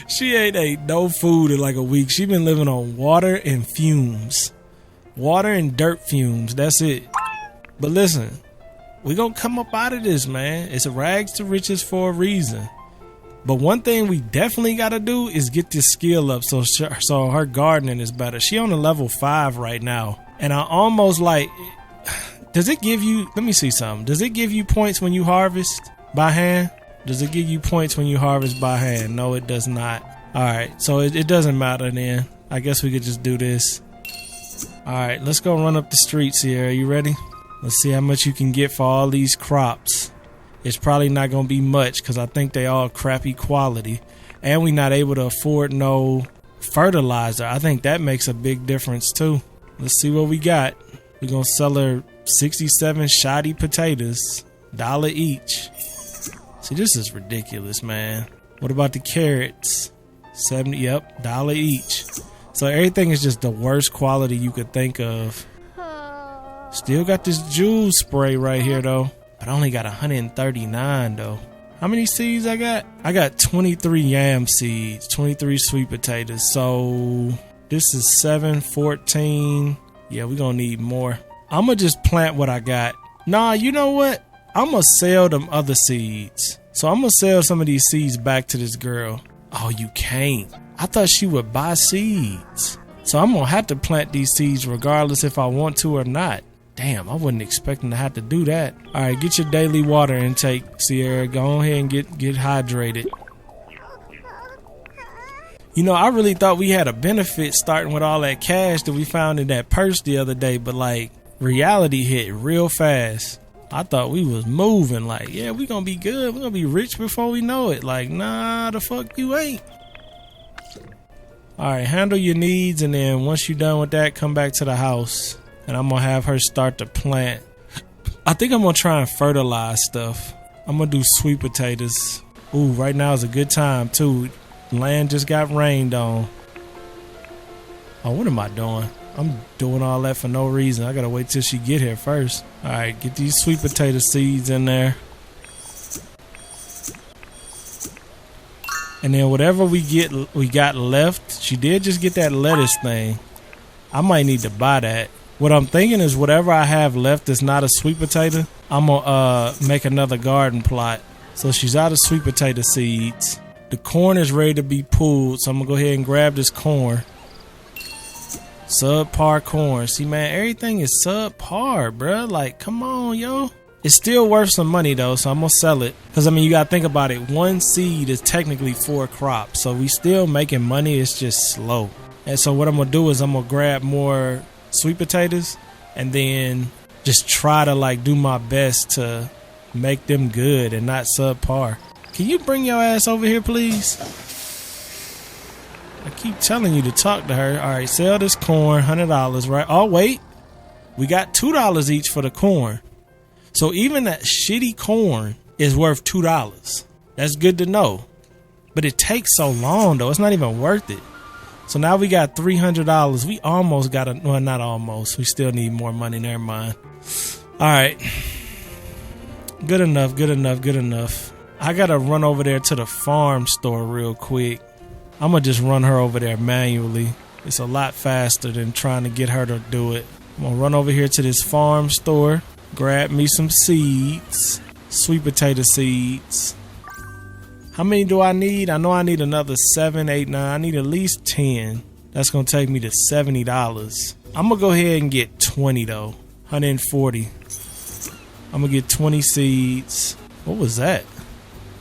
She ain't ate no food in like a week. She been living on water and fumes. Water and dirt fumes. That's it. But listen, we gonna come up out of this, man. It's a rags to riches for a reason. But one thing we definitely gotta do is get this skill up so her gardening is better. She on a level 5 right now. And I almost like, does it give you, let me see something. Does it give you points when you harvest by hand? Does it give you points when you harvest by hand? No, it does not. Alright, so it doesn't matter then. I guess we could just do this. Alright, let's go run up the streets here. Are you ready? Let's see how much you can get for all these crops. It's probably not going to be much because I think they all crappy quality. And we're not able to afford no fertilizer. I think that makes a big difference too. Let's see what we got. We're going to sell her 67 shoddy potatoes. $1 each. See, this is ridiculous, man. What about the carrots? 70, yep, $1 each. So everything is just the worst quality you could think of. Still got this jewel spray right here though. But I only got 139 though. How many seeds I got? I got 23 yam seeds, 23 sweet potatoes. So this is 7, 14. Yeah, we're gonna need more. I'm gonna just plant what I got. Nah, you know what? I'm gonna sell them other seeds. So I'm gonna sell some of these seeds back to this girl. Oh, you can't. I thought she would buy seeds. So I'm gonna have to plant these seeds regardless if I want to or not. Damn, I wasn't expecting to have to do that. Alright, get your daily water intake, Sierra. Go ahead and get hydrated. You know, I really thought we had a benefit starting with all that cash that we found in that purse the other day, but like, reality hit real fast. I thought we was moving like, yeah, we gonna be good. We gonna be rich before we know it. Like, nah, the fuck you ain't. Alright, handle your needs, and then once you're done with that, come back to the house. And I'm gonna have her start to plant. I think I'm gonna try and fertilize stuff. I'm gonna do sweet potatoes. Ooh, right now is a good time too. Land just got rained on. Oh, what am I doing? I'm doing all that for no reason. I gotta wait till she get here first. Alright, get these sweet potato seeds in there. And then whatever we got left, she did just get that lettuce thing. I might need to buy that. What I'm thinking is whatever I have left that's not a sweet potato, I'm gonna make another garden plot. So she's out of sweet potato seeds. The corn is ready to be pulled, so I'm gonna go ahead and grab this corn. Subpar corn. See, man, everything is subpar, bruh. Like, come on, yo. It's still worth some money though, so I'm gonna sell it. Cause I mean, you gotta think about it. One seed is technically 4 crops, so we still making money. It's just slow. And so what I'm gonna do is I'm gonna grab more sweet potatoes and then just try to like do my best to make them good and not subpar. Can you bring your ass over here, please? I keep telling you to talk to her. All right, sell this corn, $100, right? Oh, wait. We got $2 each for the corn. So even that shitty corn is worth $2. That's good to know. But it takes so long, though. It's not even worth it. So now we got $300. We almost got well, not almost. We still need more money. Never mind. All right. Good enough, good enough, good enough. I got to run over there to the farm store real quick. I'm going to just run her over there manually. It's a lot faster than trying to get her to do it. I'm going to run over here to this farm store. Grab me some seeds. Sweet potato seeds. How many do I need? I know I need another 7, 8, 9. I need at least 10. That's going to take me to $70. I'm going to go ahead and get 20 though. 140. I'm going to get 20 seeds. What was that?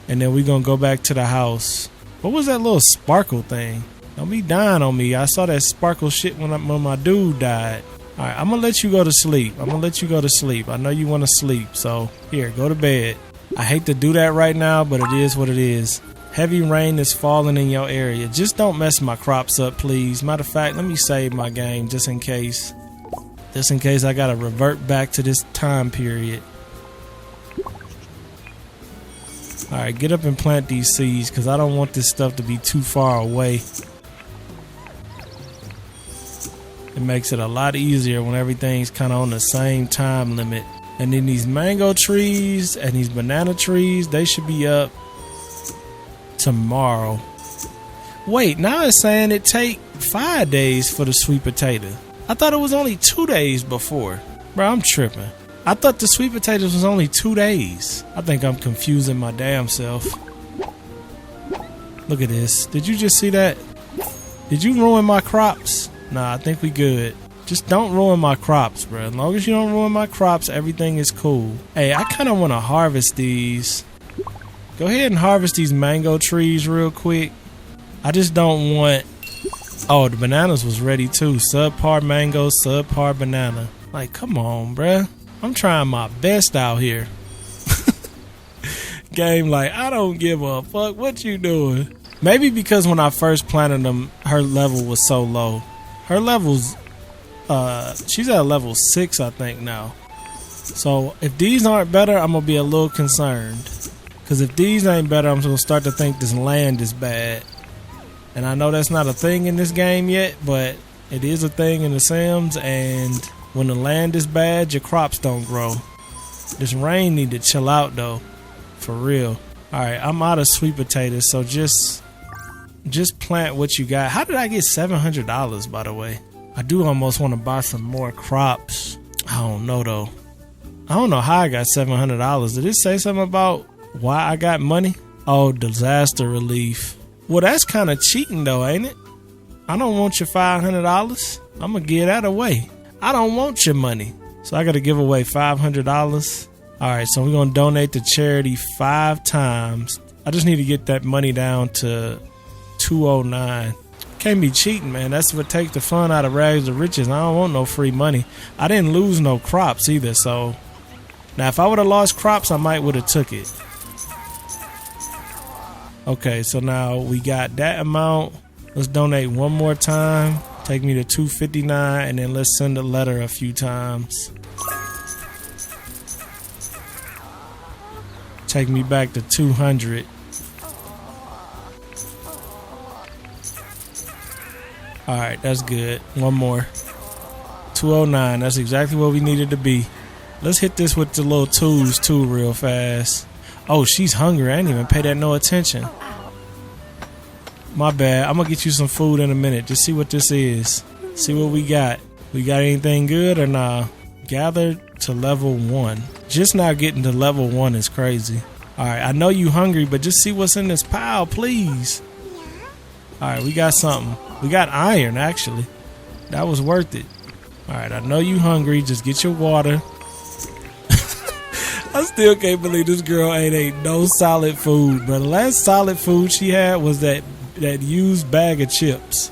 And then we're going to go back to the house. What was that little sparkle thing? Don't be dying on me. I saw that sparkle shit when my dude died. All right, I'm going to let you go to sleep. I'm going to let you go to sleep. I know you want to sleep. So here, go to bed. I hate to do that right now, but it is what it is. Heavy rain is falling in your area. Just don't mess my crops up, please. Matter of fact, let me save my game just in case. Just in case I got to revert back to this time period. Alright, get up and plant these seeds because I don't want this stuff to be too far away. It makes it a lot easier when everything's kind of on the same time limit. And then these mango trees and these banana trees, they should be up tomorrow. Wait, now it's saying it take 5 days for the sweet potato. I thought it was only 2 days before. Bro, I'm tripping. I thought the sweet potatoes was only 2 days. I think I'm confusing my damn self. Look at this. Did you just see that? Did you ruin my crops? Nah, I think we good. Just don't ruin my crops, bro. As long as you don't ruin my crops, everything is cool. Hey, I kind of want to harvest these. Go ahead and harvest these mango trees real quick. I just don't want... Oh, the bananas was ready too. Subpar mango, subpar banana. Like, come on, bruh. I'm trying my best out here. Game like, I don't give a fuck what you doing. Maybe because when I first planted them, her level was so low. Her level's, she's at level 6, I think now. So if these aren't better, I'm gonna be a little concerned. Cause if these ain't better, I'm gonna start to think this land is bad. And I know that's not a thing in this game yet, but it is a thing in The Sims. And when the land is bad, your crops don't grow. This rain need to chill out though. For real. Alright, I'm out of sweet potatoes, so just plant what you got. How did I get $700, by the way? I do almost want to buy some more crops. I don't know though. I don't know how I got $700. Did it say something about why I got money? Oh, disaster relief. Well, that's kind of cheating though, ain't it? I don't want your $500. I'm gonna give that away. I don't want your money. So I gotta give away $500. Alright, so we're gonna donate to charity 5 times. I just need to get that money down to 209. Can't be cheating, man. That's what takes the fun out of rags to riches. I don't want no free money. I didn't lose no crops either, so now if I would have lost crops, I might would have took it. Okay, so now we got that amount. Let's donate one more time. Take me to 259, and then let's send a letter a few times. Take me back to 200. Alright, that's good. One more. 209. That's exactly what we needed to be. Let's hit this with the little twos too real fast. Oh, she's hungry. I didn't even pay that no attention. My bad. I'm gonna get you some food in a minute. Just see what this is. See what we got. We got anything good or nah? Gather to level 1. Just now getting to level 1 is crazy. Alright, I know you hungry, but just see what's in this pile, please. Alright, we got something. We got iron, actually. That was worth it. Alright, I know you hungry. Just get your water. I still can't believe this girl ain't ate no solid food, bro. The last solid food she had was that used bag of chips.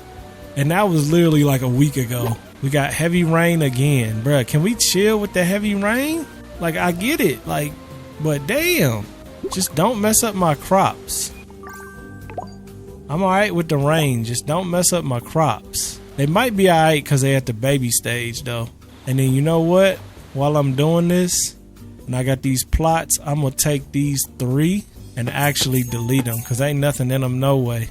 And that was literally like a week ago. We got heavy rain again, bro. Can we chill with the heavy rain? Like, I get it. Like, but damn. Just don't mess up my crops. I'm alright with the rain. Just don't mess up my crops. They might be alright because they at the baby stage, though. And then you know what? While I'm doing this, and I got these plots, I'm going to take these 3 and actually delete them because ain't nothing in them no way.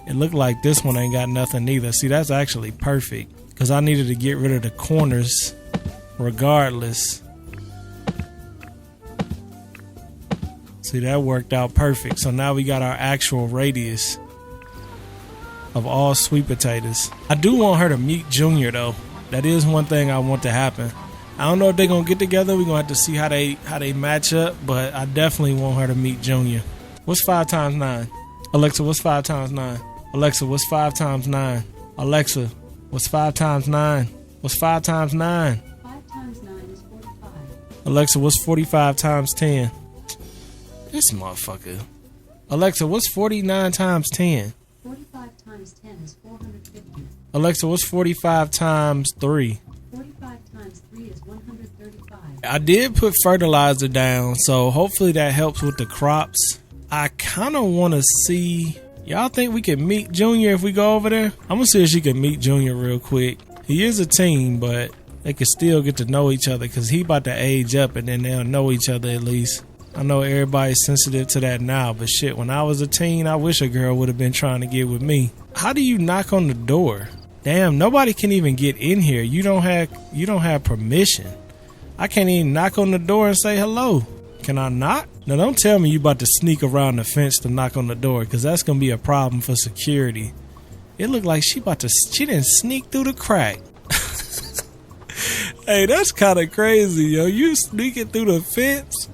It looked like this one ain't got nothing either. See, that's actually perfect because I needed to get rid of the corners regardless. See, that worked out perfect. So now we got our actual radius of all sweet potatoes. I do want her to meet Junior though. That is one thing I want to happen. I don't know if they're gonna get together. We're gonna have to see how they match up, but I definitely want her to meet Junior. What's 5 times 9? Alexa, what's 5 times 9? Alexa, what's 5 times 9? Alexa, what's 5 times 9? What's 5 times 9? 5 times 9 is 45. Alexa, what's 45 times 10? This motherfucker. Alexa, what's 49 times 10? 45 times 10 is 450. Alexa, what's 45 times 3? 45 times 3 is 135. I did put fertilizer down, so hopefully that helps with the crops. I kind of want to see... Y'all think we can meet Junior if we go over there? I'm going to see if she can meet Junior real quick. He is a teen, but they can still get to know each other because he about to age up and then they'll know each other at least. I know everybody's sensitive to that now, but shit, when I was a teen, I wish a girl would have been trying to get with me. How do you knock on the door? Damn, nobody can even get in here. You don't have permission. I can't even knock on the door and say hello. Can I knock? Now don't tell me you about to sneak around the fence to knock on the door, because that's gonna be a problem for security. It looked like she didn't sneak through the crack. Hey, that's kind of crazy, yo. You sneaking through the fence?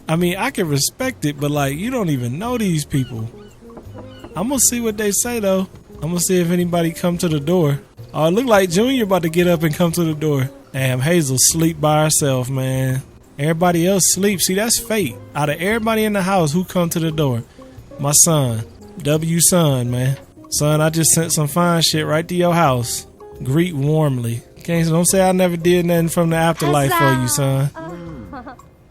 I mean, I can respect it, but like, you don't even know these people. I'm gonna see what they say though. I'm gonna see if anybody come to the door. Oh, it look like Junior about to get up and come to the door. Damn, Hazel sleep by herself, man. Everybody else sleep. See, that's fate. Out of everybody in the house, who come to the door? My son. W son, man. Son, I just sent some fine shit right to your house. Greet warmly. Can't don't say I never did nothing from the afterlife for you, son.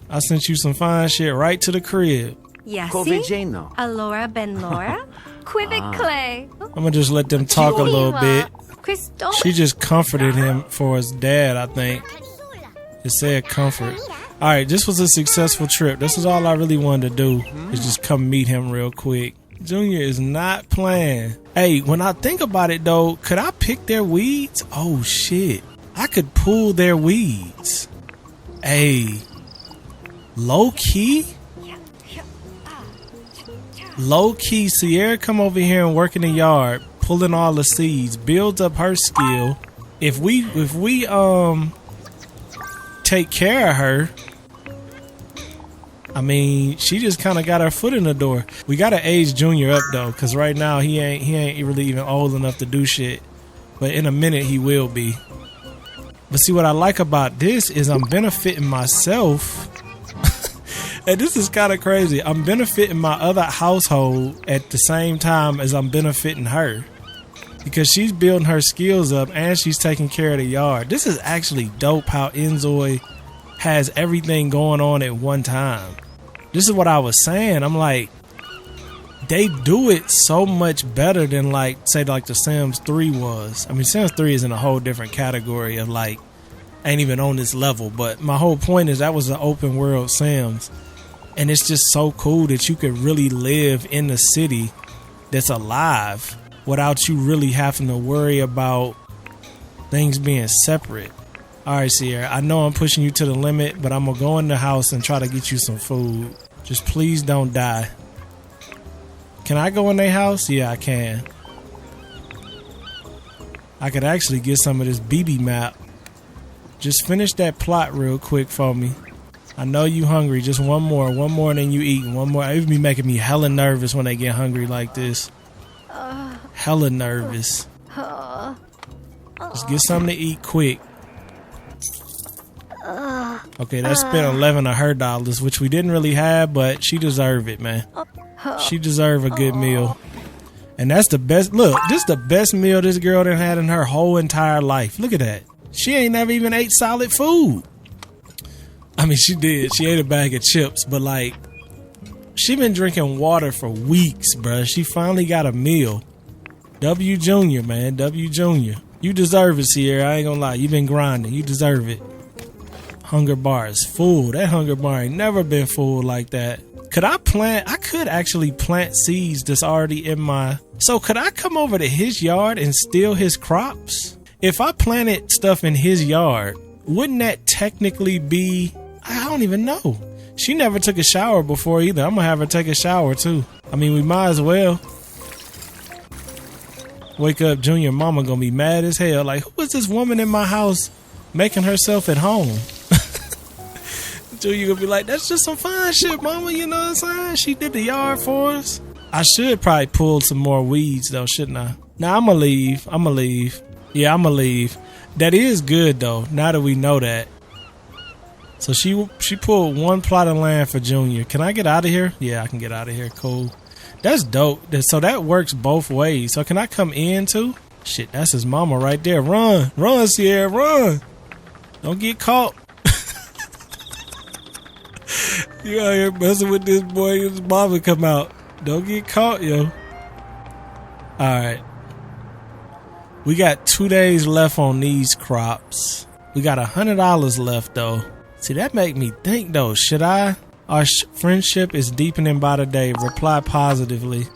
I sent you some fine shit right to the crib. Yes. Allora ben Laura. Quivic Clay. I'm gonna just let them talk a little bit. She just comforted him for his dad, I think. It said comfort. Alright, this was a successful trip. This is all I really wanted to do, is just come meet him real quick. Junior is not playing. Hey, when I think about it though, could I pick their weeds? Oh shit. I could pull their weeds. Hey. Low key? Low key, Sierra come over here and work in the yard, pulling all the seeds, builds up her skill. If we take care of her, I mean, she just kind of got her foot in the door. We gotta age Junior up though, cause right now he ain't really even old enough to do shit. But in a minute he will be. But see, what I like about this is I'm benefiting myself. And this is kind of crazy. I'm benefiting my other household at the same time as I'm benefiting her, because she's building her skills up and she's taking care of the yard. This is actually dope how inZOi has everything going on at one time. This is what I was saying. I'm like, they do it so much better than like, say like the Sims 3 was. I mean, Sims 3 is in a whole different category of like, ain't even on this level. But my whole point is that was an open world Sims. And it's just so cool that you could really live in the city that's alive without you really having to worry about things being separate. All right, Sierra, I know I'm pushing you to the limit, but I'm going to go in the house and try to get you some food. Just please don't die. Can I go in their house? Yeah, I can. I could actually get some of this BB map. Just finish that plot real quick for me. I know you hungry. Just one more than you eating. One more. It would be making me hella nervous when they get hungry like this. Hella nervous. Just get something to eat quick. Okay, that spent 11 of her dollars, which we didn't really have, but she deserve it, man. She deserve a good meal. And that's the best. Look, this is the best meal this girl done had in her whole entire life. Look at that. She ain't never even ate solid food. I mean, she did. She ate a bag of chips, but like, she been drinking water for weeks, bruh. She finally got a meal. W Junior, man. W Junior. You deserve it, Sierra. I ain't gonna lie. You been grinding. You deserve it. Hunger bar is full. That hunger bar ain't never been full like that. Could I plant? I could actually plant seeds that's already in my... So could I come over to his yard and steal his crops? If I planted stuff in his yard, wouldn't that technically be... I don't even know. She never took a shower before either. I'm gonna have her take a shower too. I mean, we might as well. Wake up, Junior mama gonna be mad as hell. Like, who is this woman in my house making herself at home? Junior gonna be like, that's just some fine shit, mama. You know what I'm saying? She did the yard for us. I should probably pull some more weeds though, shouldn't I? Nah, I'm gonna leave. Yeah, I'm gonna leave. That is good though, now that we know that. So she pulled one plot of land for Junior. Can I get out of here? Yeah, I can get out of here. Cool. That's dope. So that works both ways. So can I come in too? Shit, that's his mama right there. Run. Run, Sierra, run. Don't get caught. You out here messing with this boy. His mama come out. Don't get caught, yo. Alright. We got 2 days left on these crops. We got $100 left though. See, that make me think though, should I? Our friendship is deepening by the day. Reply positively.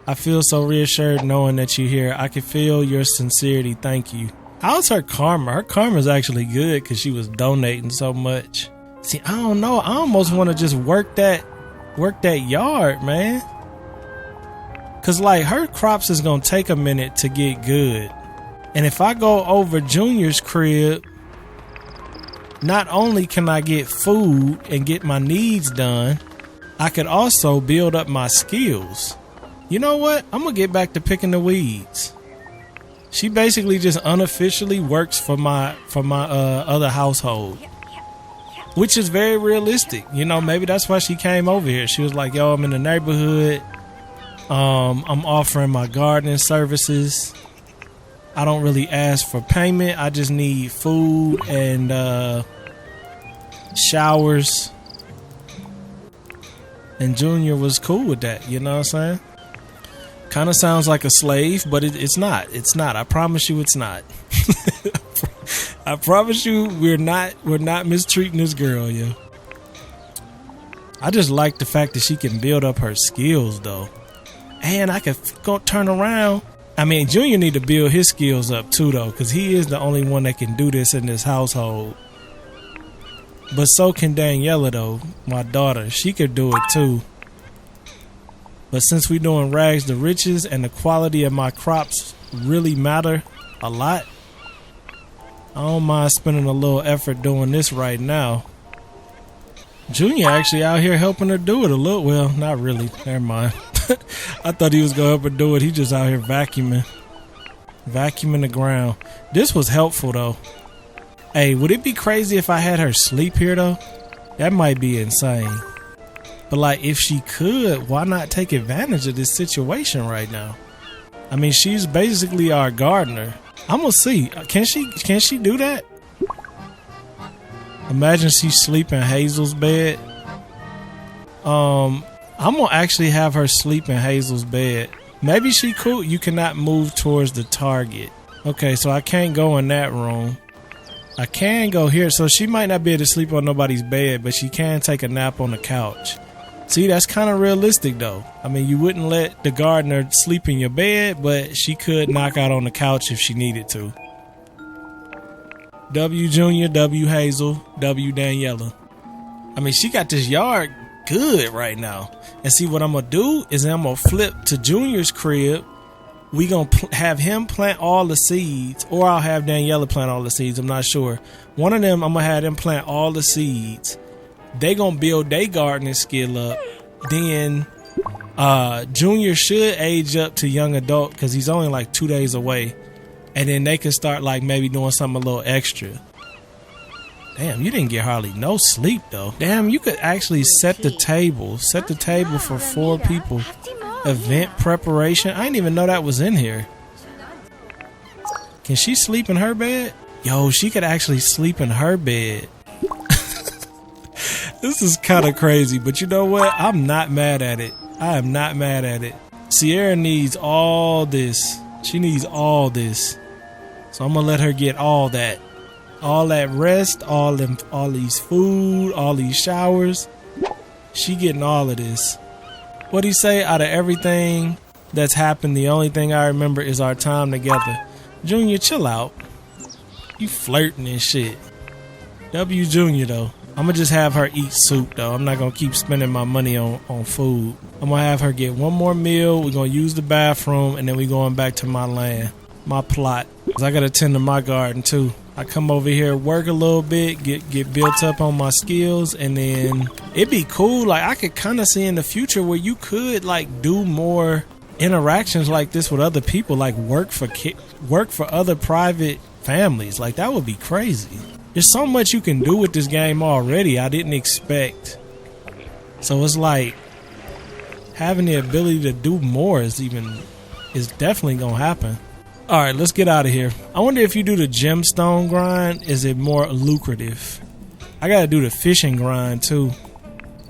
I feel so reassured knowing that you're here. I can feel your sincerity. Thank you. How's her karma? Her karma's actually good because she was donating so much. See, I don't know. I almost want to just work that yard, man. Cause like her crops is gonna take a minute to get good. And if I go over Junior's crib, not only can I get food and get my needs done, I could also build up my skills. You know what? I'm gonna get back to picking the weeds. She basically just unofficially works for my other household, which is very realistic. You know, maybe that's why she came over here. She was like, yo, I'm in the neighborhood. I'm offering my gardening services. I don't really ask for payment. I just need food and showers. And Junior was cool with that, you know what I'm saying? Kind of sounds like a slave, but it's not. It's not. I promise you it's not. I promise you we're not mistreating this girl, yo. I just like the fact that she can build up her skills, though. And I could go turn around. I mean, Junior need to build his skills up, too, though, because he is the only one that can do this in this household. But so can Daniela, though, my daughter. She could do it, too. But since we're doing rags to riches and the quality of my crops really matter a lot, I don't mind spending a little effort doing this right now. Junior actually out here helping her do it a little. Well, not really. Never mind. I thought he was going to help her do it. He just out here vacuuming the ground. This was helpful, though. Hey, would it be crazy if I had her sleep here, though? That might be insane. But like, if she could, why not take advantage of this situation right now? I mean, she's basically our gardener. I'm gonna see. Can she do that? Imagine she's sleeping in Hazel's bed. I'm gonna actually have her sleep in Hazel's bed. Maybe she could. You cannot move towards the target. Okay, so I can't go in that room. I can go here, so she might not be able to sleep on nobody's bed, but she can take a nap on the couch. See, that's kind of realistic, though. I mean, you wouldn't let the gardener sleep in your bed, but she could knock out on the couch if she needed to. W Junior, W Hazel, W Daniela. I mean, she got this yard good right now. And see, what I'm going to do is I'm going to flip to Junior's crib. We going to have him plant all the seeds, or I'll have Daniela plant all the seeds. I'm not sure. One of them, I'm going to have them plant all the seeds. They gonna build their gardening skill up. Then Junior should age up to young adult because he's only like 2 days away. And then they can start like maybe doing something a little extra. Damn, you didn't get hardly no sleep though. Damn, you could actually set the table. Set the table for 4 people. Event preparation. I didn't even know that was in here. Can she sleep in her bed? Yo, she could actually sleep in her bed. This is kind of crazy, but you know what? I'm not mad at it. I am not mad at it. Sierra needs all this. She needs all this. So I'm going to let her get all that. All that rest, all these food, all these showers. She getting all of this. What'd he say? Out of everything that's happened, the only thing I remember is our time together. Junior, chill out. You flirting and shit. W Junior, though. I'm going to just have her eat soup, though. I'm not going to keep spending my money on food. I'm going to have her get one more meal. We're going to use the bathroom, and then we're going back to my land, my plot. Because I got to tend to my garden, too. I come over here, work a little bit, get built up on my skills, and then it'd be cool. Like, I could kind of see in the future where you could, like, do more interactions like this with other people, like work for other private families. Like, that would be crazy. There's so much you can do with this game already I didn't expect. So it's like having the ability to do more is definitely gonna happen. Alright, let's get out of here. I wonder if you do the gemstone grind, is it more lucrative? I gotta do the fishing grind too.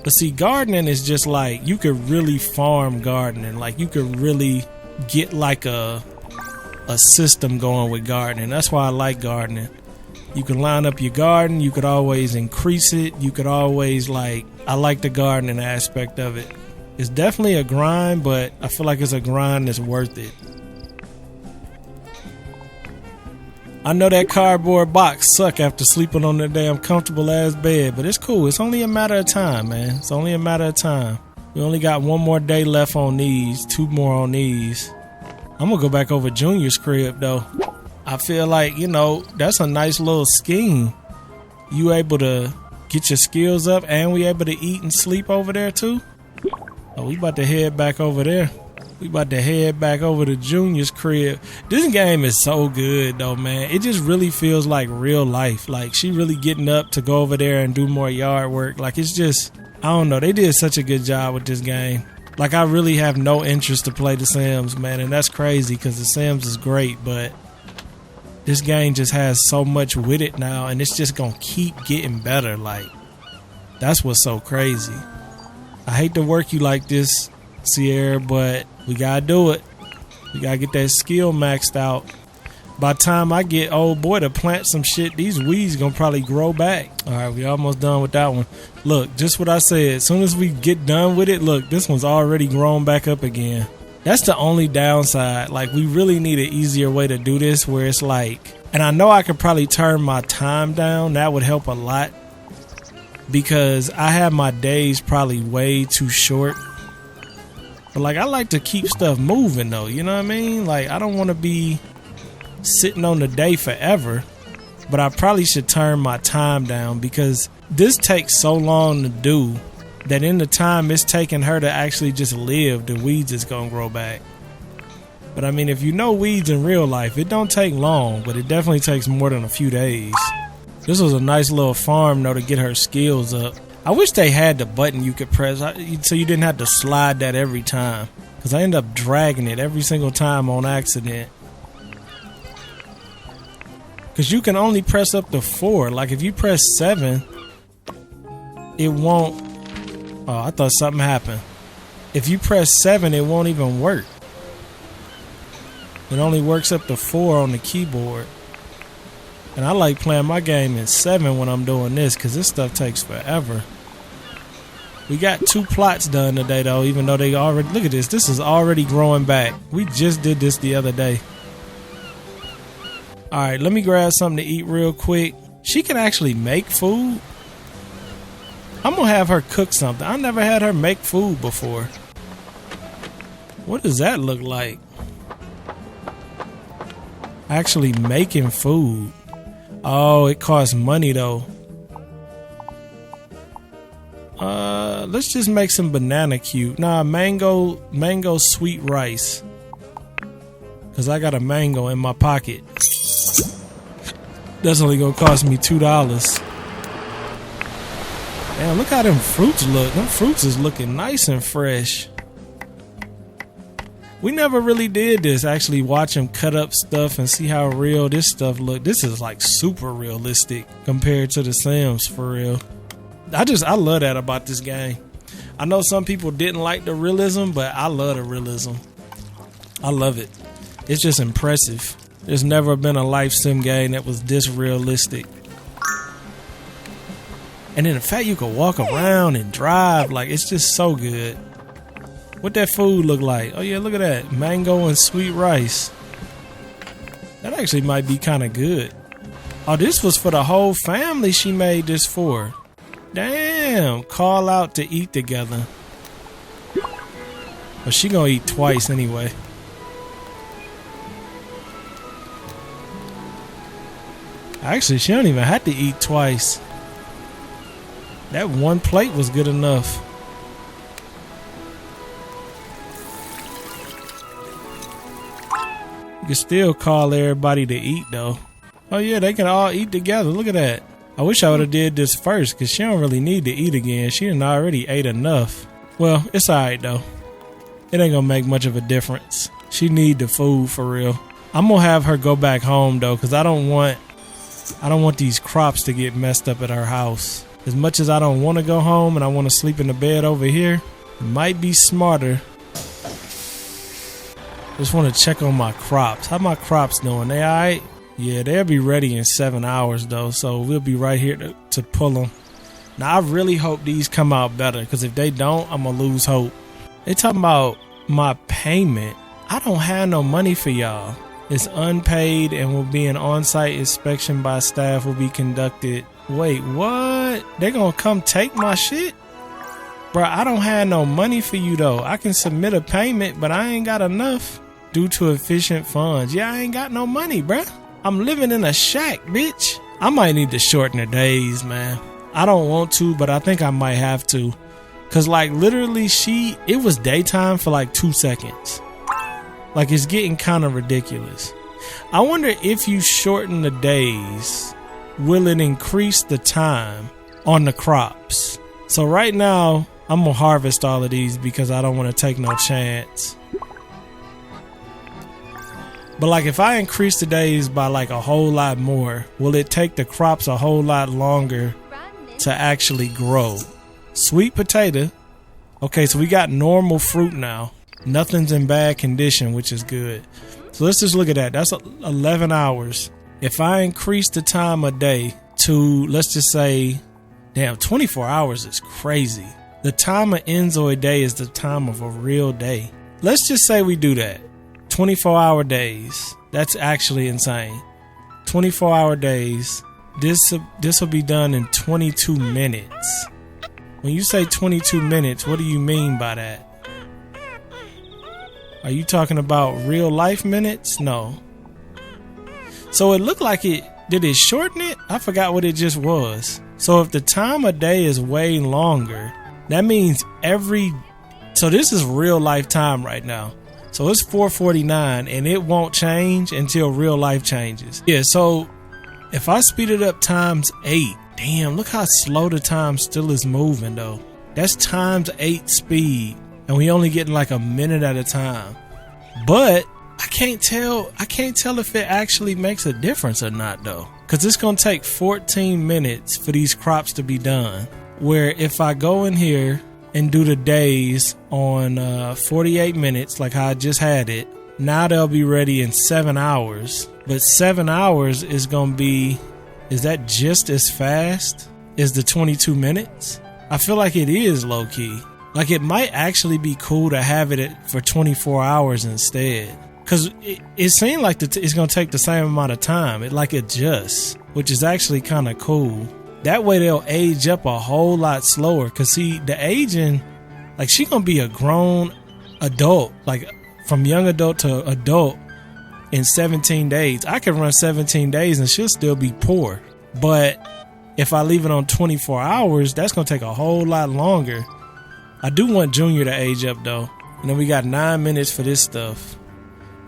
But see, gardening is just like, you could really farm gardening. Like, you could really get like a system going with gardening. That's why I like gardening. You can line up your garden. You could always increase it. You could always I like the gardening aspect of it. It's definitely a grind, but I feel like it's a grind that's worth it. I know that cardboard box suck after sleeping on that damn comfortable ass bed, but it's cool. It's only a matter of time, man. It's only a matter of time. We only got 1 more day left on these, 2 more on these. I'm gonna go back over Junior's crib though. I feel like, that's a nice little scheme. You able to get your skills up and we able to eat and sleep over there too? Oh, we about to head back over there. We about to head back over to Junior's crib. This game is so good though, man. It just really feels like real life. Like she really getting up to go over there and do more yard work. Like it's just, I don't know. They did such a good job with this game. Like I really have no interest to play The Sims, man. And that's crazy because The Sims is great, but this game just has so much with it now, and it's just gonna keep getting better. Like, that's what's so crazy. I hate to work you like this, Sierra, but we gotta do it. We gotta get that skill maxed out. By the time I get old boy to plant some shit, these weeds gonna probably grow back. Alright, we almost done with that one. Look, just what I said. As soon as we get done with it, look, this one's already grown back up again. That's the only downside. Like, we really need an easier way to do this where it's like, and I know I could probably turn my time down. That would help a lot because I have my days probably way too short. But like, I like to keep stuff moving though. You know what I mean? Like, I don't want to be sitting on the day forever, but I probably should turn my time down because this takes so long to do that in the time it's taking her to actually just live, the weeds is gonna grow back. But I mean, if you know weeds in real life, it don't take long, but it definitely takes more than a few days. This was a nice little farm though to get her skills up. I wish they had the button you could press so you didn't have to slide that every time, because I end up dragging it every single time on accident. Because you can only press up to 4. Like if you press 7, it won't. Oh, I thought something happened. If you press 7, it won't even work. It only works up to 4 on the keyboard. And I like playing my game in 7 when I'm doing this because this stuff takes forever. We got 2 plots done today though, even though they already, look at this. This is already growing back. We just did this the other day. Alright, let me grab something to eat real quick. She can actually make food. I'm gonna have her cook something. I never had her make food before. What does that look like? Actually making food. Oh, it costs money though. Let's just make some banana cube. Nah, mango sweet rice. Cause I got a mango in my pocket. That's only gonna cost me $2. Damn, look how them fruits look. Them fruits is looking nice and fresh. We never really did this, actually watch him cut up stuff and see how real this stuff look. This is like super realistic compared to The Sims, for real. I love that about this game. I know some people didn't like the realism, but I love the realism. I love it. It's just impressive. There's never been a life sim game that was this realistic. And then the fact you can walk around and drive, like, it's just so good. What that food look like? Oh yeah, look at that. Mango and sweet rice. That actually might be kind of good. Oh, this was for the whole family she made this for. Damn. Call out to eat together. But she gonna eat twice anyway. Actually, she don't even have to eat twice. That one plate was good enough. You can still call everybody to eat though. Oh yeah, they can all eat together. Look at that. I wish I would have did this first because she don't really need to eat again. She done already ate enough. Well, it's alright though. It ain't gonna make much of a difference. She need the food for real. I'm gonna have her go back home though, because I don't want these crops to get messed up at her house. As much as I don't want to go home and I want to sleep in the bed over here, it might be smarter. Just want to check on my crops. How my crops doing? They alright? Yeah, they'll be ready in 7 hours though, so we'll be right here to pull them. Now I really hope these come out better, because if they don't, I'm gonna lose hope. They talking about my payment. I don't have no money for y'all. It's unpaid and will be an on-site inspection by staff will be conducted. Wait, what? They gonna come take my shit? Bruh, I don't have no money for you though. I can submit a payment, but I ain't got enough due to efficient funds. Yeah, I ain't got no money, bruh. I'm living in a shack, bitch. I might need to shorten the days, man. I don't want to, but I think I might have to. Cause like literally it was daytime for like 2 seconds. Like it's getting kind of ridiculous. I wonder if you shorten the days, will it increase the time on the crops? So right now, I'm gonna harvest all of these because I don't want to take no chance. But like if I increase the days by like a whole lot more, will it take the crops a whole lot longer to actually grow? Sweet potato. Okay, so we got normal fruit now. Nothing's in bad condition, which is good. So let's just look at that. That's 11 hours. If I increase the time a day to, let's just say, damn, 24 hours is crazy. The time of inZOi day is the time of a real day. Let's just say we do that. 24-hour days. That's actually insane. 24-hour days. This will be done in 22 minutes. When you say 22 minutes, what do you mean by that? Are you talking about real life minutes? No. So it looked like did it shorten it? I forgot what it just was. So if the time of day is way longer, that means so this is real life time right now. So it's 4:49 and it won't change until real life changes. Yeah, so if I speed it up times 8, damn, look how slow the time still is moving though. That's times 8 speed. And we only getting like a minute at a time. But I can't tell if it actually makes a difference or not though. Cause it's gonna take 14 minutes for these crops to be done. Where if I go in here and do the days on 48 minutes like how I just had it, now they'll be ready in 7 hours. But 7 hours is gonna be, is that just as fast as the 22 minutes? I feel like it is low key. Like it might actually be cool to have it for 24 hours instead. Cause it seemed like it's gonna take the same amount of time. It like adjusts, which is actually kind of cool. That way they'll age up a whole lot slower. Cause see, the aging, like she gonna be a grown adult, like from young adult to adult in 17 days. I can run 17 days and she'll still be poor. But if I leave it on 24 hours, that's gonna take a whole lot longer. I do want Junior to age up though. And then we got 9 minutes for this stuff.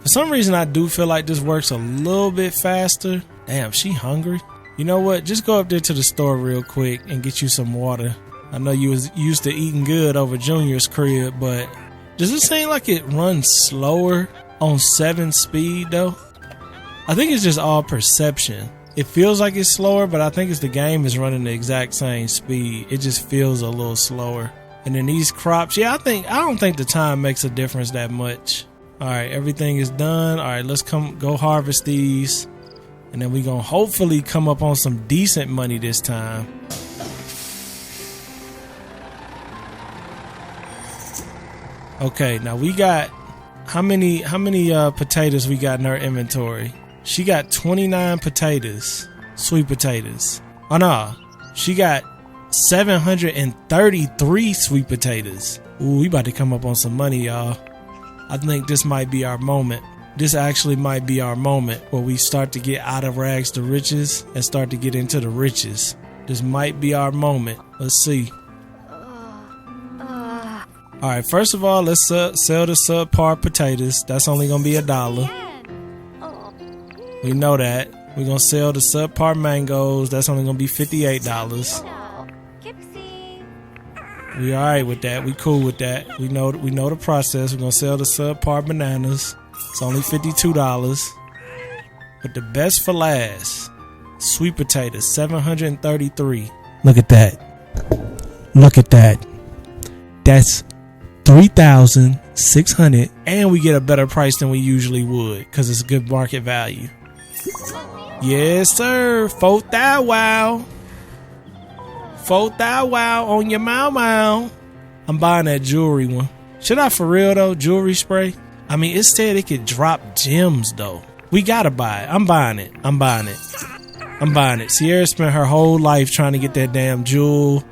For some reason, I do feel like this works a little bit faster. Damn, she hungry. You know what? Just go up there to the store real quick and get you some water. I know you was used to eating good over Junior's crib, but does it seem like it runs slower on 7 speed though? I think it's just all perception. It feels like it's slower, but I think it's the game is running the exact same speed. It just feels a little slower. And then these crops, yeah, I don't think the time makes a difference that much. All right, everything is done. All right, let's go harvest these. And then we're going to hopefully come up on some decent money this time. Okay, now we got how many potatoes we got in our inventory? She got 29 potatoes, sweet potatoes. Oh no, she got 733 sweet potatoes. Ooh, we about to come up on some money, y'all. I think this might be our moment. This actually might be our moment where we start to get out of rags to riches and start to get into the riches. This might be our moment. Let's see. All right, first of all, let's sell the subpar potatoes. That's only going to be $1. We know that. We're going to sell the subpar mangoes. That's only going to be $58. We all right with that. We cool with that. We know the process. We're going to sell the subpar bananas. It's only $52. But the best for last, sweet potatoes, 733. Look at that. Look at that. That's 3,600, and we get a better price than we usually would because it's good market value. Yes, sir. 4,000 wow. 4,000 wow on your mau. I'm buying that jewelry one. Should I for real though? Jewelry spray? I mean, it said it could drop gems though. We gotta buy it. I'm buying it. Sierra spent her whole life trying to get that damn jewel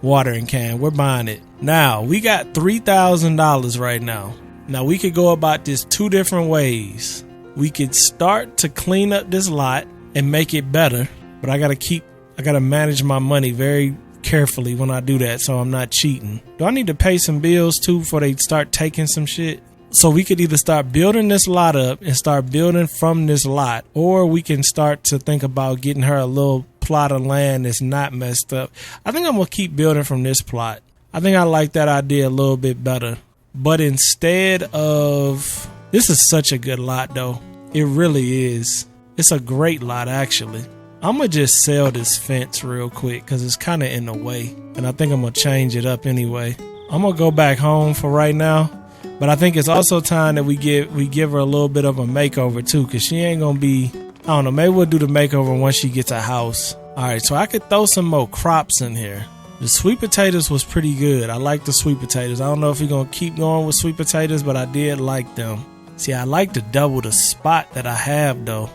watering can. We're buying it. Now, we got $3,000 right now. Now, we could go about this 2 different ways. We could start to clean up this lot and make it better. but I gotta manage my money very carefully when I do that, so I'm not cheating. Do I need to pay some bills too before they start taking some shit? So we could either start building this lot up and start building from this lot, or we can start to think about getting her a little plot of land that's not messed up. I think I'm gonna keep building from this plot. I think I like that idea a little bit better. But instead of, this is such a good lot though. It really is. It's a great lot actually. I'm going to just sell this fence real quick because it's kind of in the way. And I think I'm going to change it up anyway. I'm going to go back home for right now. But I think it's also time that we give her a little bit of a makeover too, because she ain't going to be, I don't know, maybe we'll do the makeover once she gets a house. All right, so I could throw some more crops in here. The sweet potatoes was pretty good. I like the sweet potatoes. I don't know if we're going to keep going with sweet potatoes, but I did like them. See, I like to double the spot that I have though.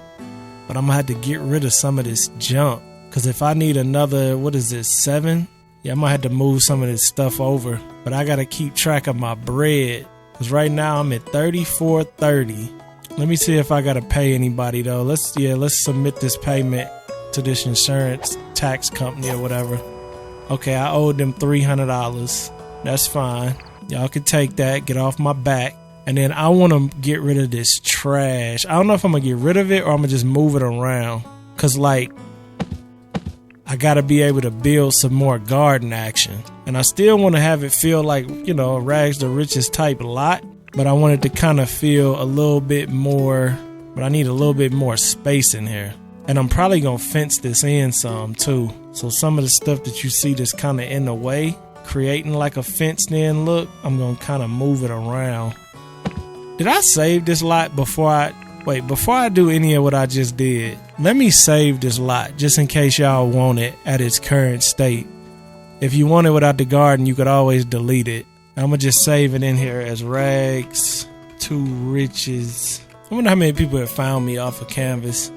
But I'm going to have to get rid of some of this junk. Because if I need another, what is this, 7? Yeah, I'm going to have to move some of this stuff over. But I got to keep track of my bread. Because right now I'm at 34.30. Let me see if I got to pay anybody though. Let's submit this payment to this insurance tax company or whatever. Okay, I owed them $300. That's fine. Y'all can take that. Get off my back. And then I want to get rid of this trash. I don't know if I'm going to get rid of it or I'm going to just move it around. Because, like, I got to be able to build some more garden action. And I still want to have it feel like, you know, a Rags to Riches type lot. But I want it to kind of feel a little bit more, but I need a little bit more space in here. And I'm probably going to fence this in some, too. So some of the stuff that you see that's kind of in the way, creating like a fenced in look, I'm going to kind of move it around. Did I save this lot before I do any of what I just did? Let me save this lot just in case y'all want it at its current state. If you want it without the garden, you could always delete it. I'm going to just save it in here as Rags to Riches. I wonder how many people have found me off of Canvas.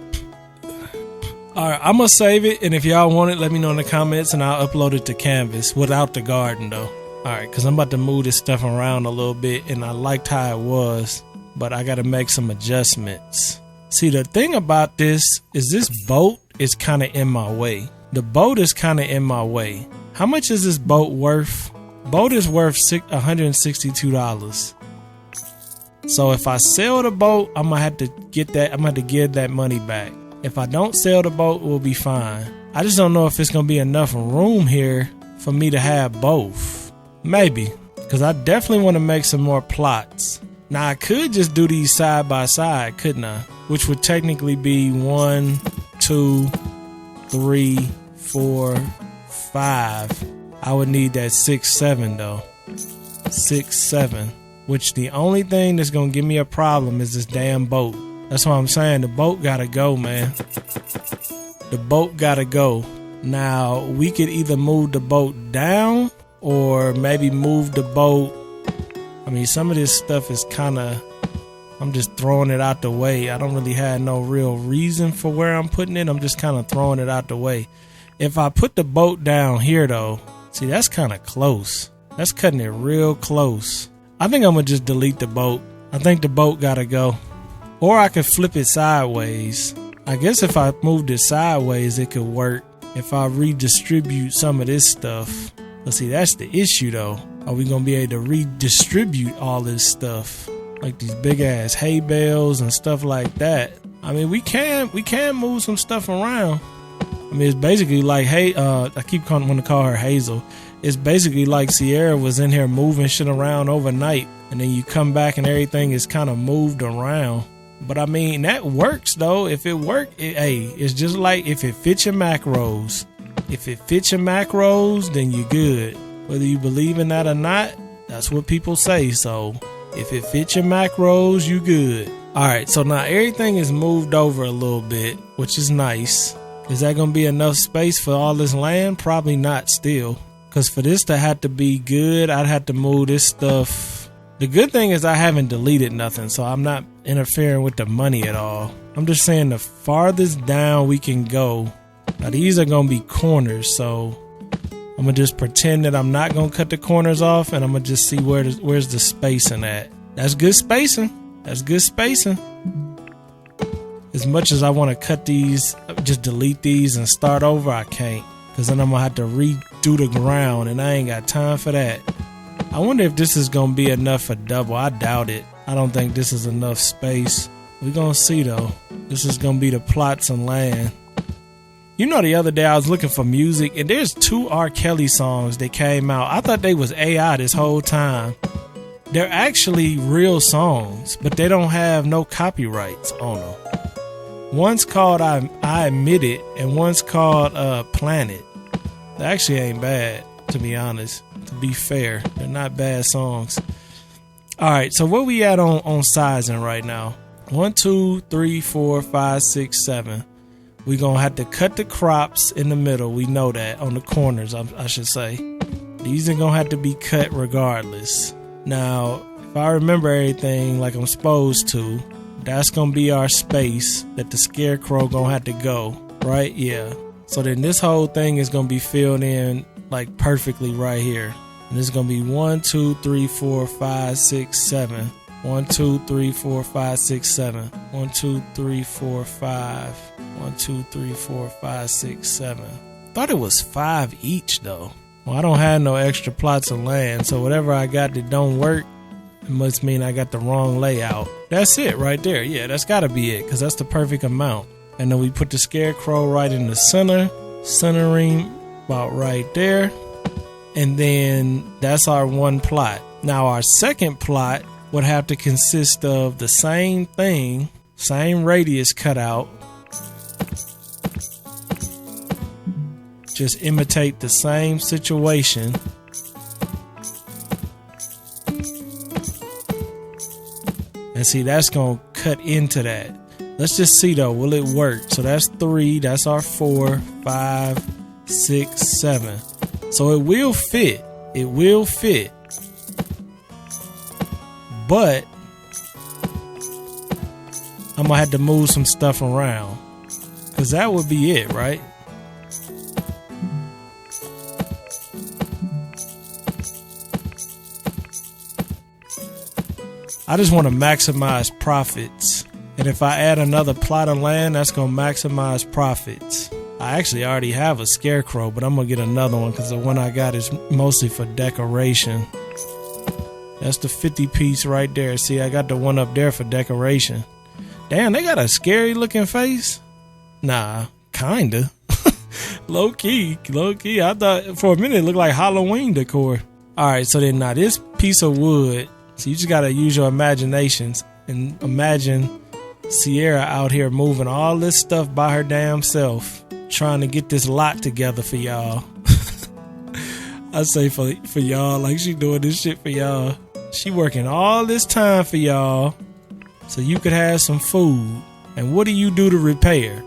Alright, I'm going to save it, and if y'all want it, let me know in the comments and I'll upload it to Canvas without the garden though. Alright, because I'm about to move this stuff around a little bit, and I liked how it was, but I got to make some adjustments. See, the thing about this is this boat is kind of in my way. The boat is kind of in my way. How much is this boat worth? Boat is worth $162. So if I sell the boat, I'm going to have to get that. I'm going to have to give that money back. If I don't sell the boat, we'll be fine. I just don't know if it's going to be enough room here for me to have both. Maybe, because I definitely want to make some more plots. Now, I could just do these side by side, couldn't I? Which would technically be 1, 2, 3, 4, 5. I would need that 6, 7 though. 6, 7. Which the only thing that's going to give me a problem is this damn boat. That's what I'm saying. The boat got to go, man. The boat got to go. Now, we could either move the boat down or maybe move the boat. I mean, some of this stuff is kind of, I'm just throwing it out the way. I don't really have no real reason for where I'm putting it. I'm just kind of throwing it out the way. If I put the boat down here though, see, that's kind of close. That's cutting it real close. I think I'm going to just delete the boat. I think the boat got to go. Or I could flip it sideways. I guess if I moved it sideways, it could work. If I redistribute some of this stuff. But see, that's the issue though. Are we going to be able to redistribute all this stuff? Like these big ass hay bales and stuff like that. I mean, we can move some stuff around. I mean, it's basically like, hey, I keep wanting to call her Hazel. It's basically like Sierra was in here moving shit around overnight. And then you come back and everything is kind of moved around. But I mean, that works though. If it works, it's just like if it fits your macros. If it fits your macros, then you're good. Whether you believe in that or not, that's what people say. So if it fits your macros, you good. All right, so now everything is moved over a little bit, which is nice. Is that going to be enough space for all this land? Probably not still. Because for this to have to be good, I'd have to move this stuff. The good thing is I haven't deleted nothing, so I'm not interfering with the money at all. I'm just saying the farthest down we can go. Now these are going to be corners, so I'm going to just pretend that I'm not going to cut the corners off, and I'm going to just see where's the spacing at. That's good spacing. That's good spacing. as much as I want to cut these, just delete these and start over, I can't. Because then I'm going to have to redo the ground, and I ain't got time for that. I wonder if this is going to be enough for double. I doubt it. I don't think this is enough space. We're going to see, though. This is going to be the plots and land. You know, the other day I was looking for music, and there's 2 R. Kelly songs that came out. I thought they was AI this whole time. They're actually real songs, but they don't have no copyrights on them. One's called I Admit It, and one's called Planet. They actually ain't bad, to be honest. To be fair, they're not bad songs. All right, so where we at on sizing right now? 1, 2, 3, 4, 5, 6, 7. We're going to have to cut the crops in the middle. We know that. On the corners, I should say. These are going to have to be cut regardless. Now, if I remember everything like I'm supposed to, that's going to be our space that the scarecrow going to have to go. Right? Yeah. So then this whole thing is going to be filled in like perfectly right here. And this is going to be 1, 2, 3, 4, 5, 6, 7. 1, 2, 3, 4, 5, 6, 7. 1, 2, 3, 4, 5. 1, 2, 3, 4, 5, 6, 7. Thought it was 5 each though. Well, I don't have no extra plots of land, so whatever I got that don't work, it must mean I got the wrong layout. That's it right there. Yeah, that's got to be it, because that's the perfect amount. And then we put the scarecrow right in the center, centering about right there. And then that's our one plot. Now our second plot would have to consist of the same thing, same radius cut out. Just imitate the same situation. And see, that's going to cut into that. Let's just see though, will it work? So that's 3, that's our 4, 5, 6, 7. So it will fit. It will fit. But I'm gonna have to move some stuff around, because that would be it, right? I just want to maximize profits. And if I add another plot of land, that's gonna maximize profits. I actually already have a scarecrow, but I'm gonna get another one because the one I got is mostly for decoration. That's the 50 piece right there. See, I got the one up there for decoration. Damn, they got a scary looking face? Nah, kinda. Low key. I thought for a minute it looked like Halloween decor. Alright, so then now this piece of wood, so you just gotta use your imaginations and imagine Sierra out here moving all this stuff by her damn self, trying to get this lot together for y'all. I say for y'all, like she doing this shit for y'all. She working all this time for y'all so you could have some food. And what do you do to repair?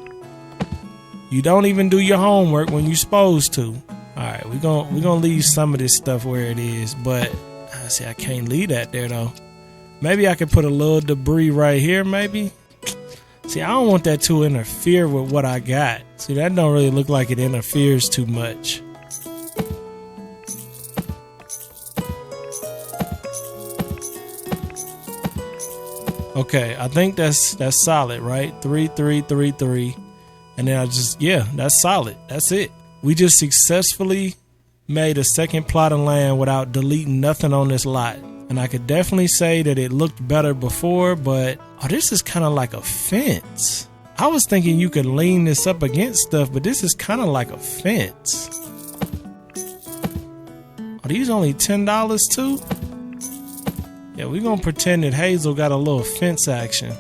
You don't even do your homework when you're supposed to. Alright, we're gonna leave some of this stuff where it is, but see, I can't leave that there though. Maybe I could put a little debris right here, maybe. See, I don't want that to interfere with what I got. See, that don't really look like it interferes too much. Okay, I think that's solid, right? 3, 3, 3, 3. And then that's solid. That's it. We just successfully made a second plot of land without deleting nothing on this lot. And I could definitely say that it looked better before, but this is kind of like a fence. I was thinking you could lean this up against stuff, but this is kind of like a fence. Are these only $10 too? Yeah, we're going to pretend that Hazel got a little fence action.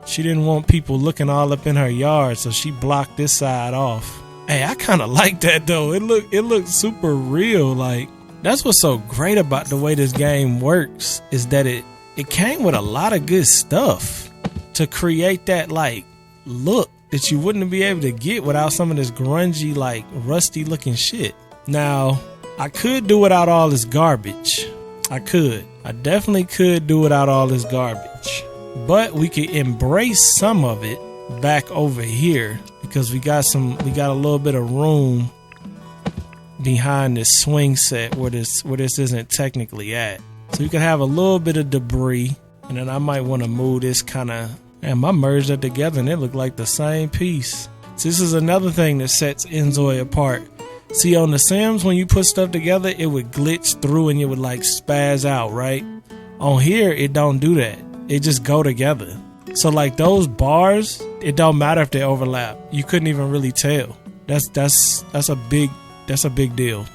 She didn't want people looking all up in her yard, so she blocked this side off. Hey, I kind of like that though. It looked super real. Like, that's what's so great about the way this game works, is that it came with a lot of good stuff to create that like look that you wouldn't be able to get without some of this grungy, like rusty looking shit. Now, I could do without all this garbage. I definitely could do without all this garbage. But we could embrace some of it back over here, because we got a little bit of room behind this swing set where this isn't technically at. So you can have a little bit of debris, and then I might want to move this kind of And I merged it together and it looked like the same piece. So this is another thing that sets inZOi apart. See, on The Sims, when you put stuff together, it would glitch through and it would like spaz out, right? On here, it don't do that. It just go together. So like those bars, it don't matter if they overlap. You couldn't even really tell. That's a big deal.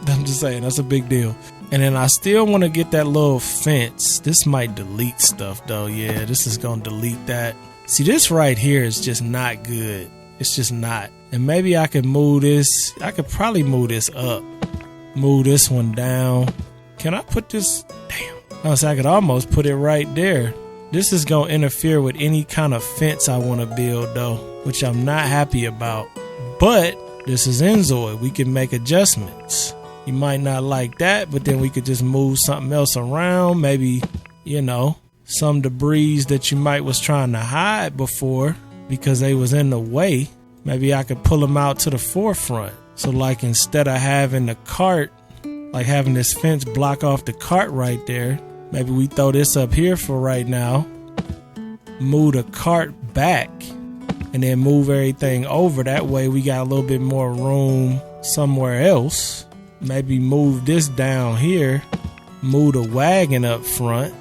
I'm just saying, that's a big deal. And then I still want to get that little fence. This might delete stuff though. Yeah, this is gonna delete that. See, this right here is just not good. It's just not. And maybe I could move this. I could probably move this up. Move this one down. Can I put this? Damn. I could almost put it right there. This is going to interfere with any kind of fence I want to build though, which I'm not happy about. But this is inZOi. We can make adjustments. You might not like that, but then we could just move something else around. Maybe, you know, some debris that you might was trying to hide before because they was in the way. Maybe I could pull them out to the forefront. So like instead of having the cart, like having this fence block off the cart right there, maybe we throw this up here for right now, move the cart back, and then move everything over. That way we got a little bit more room somewhere else. Maybe move this down here, move the wagon up front.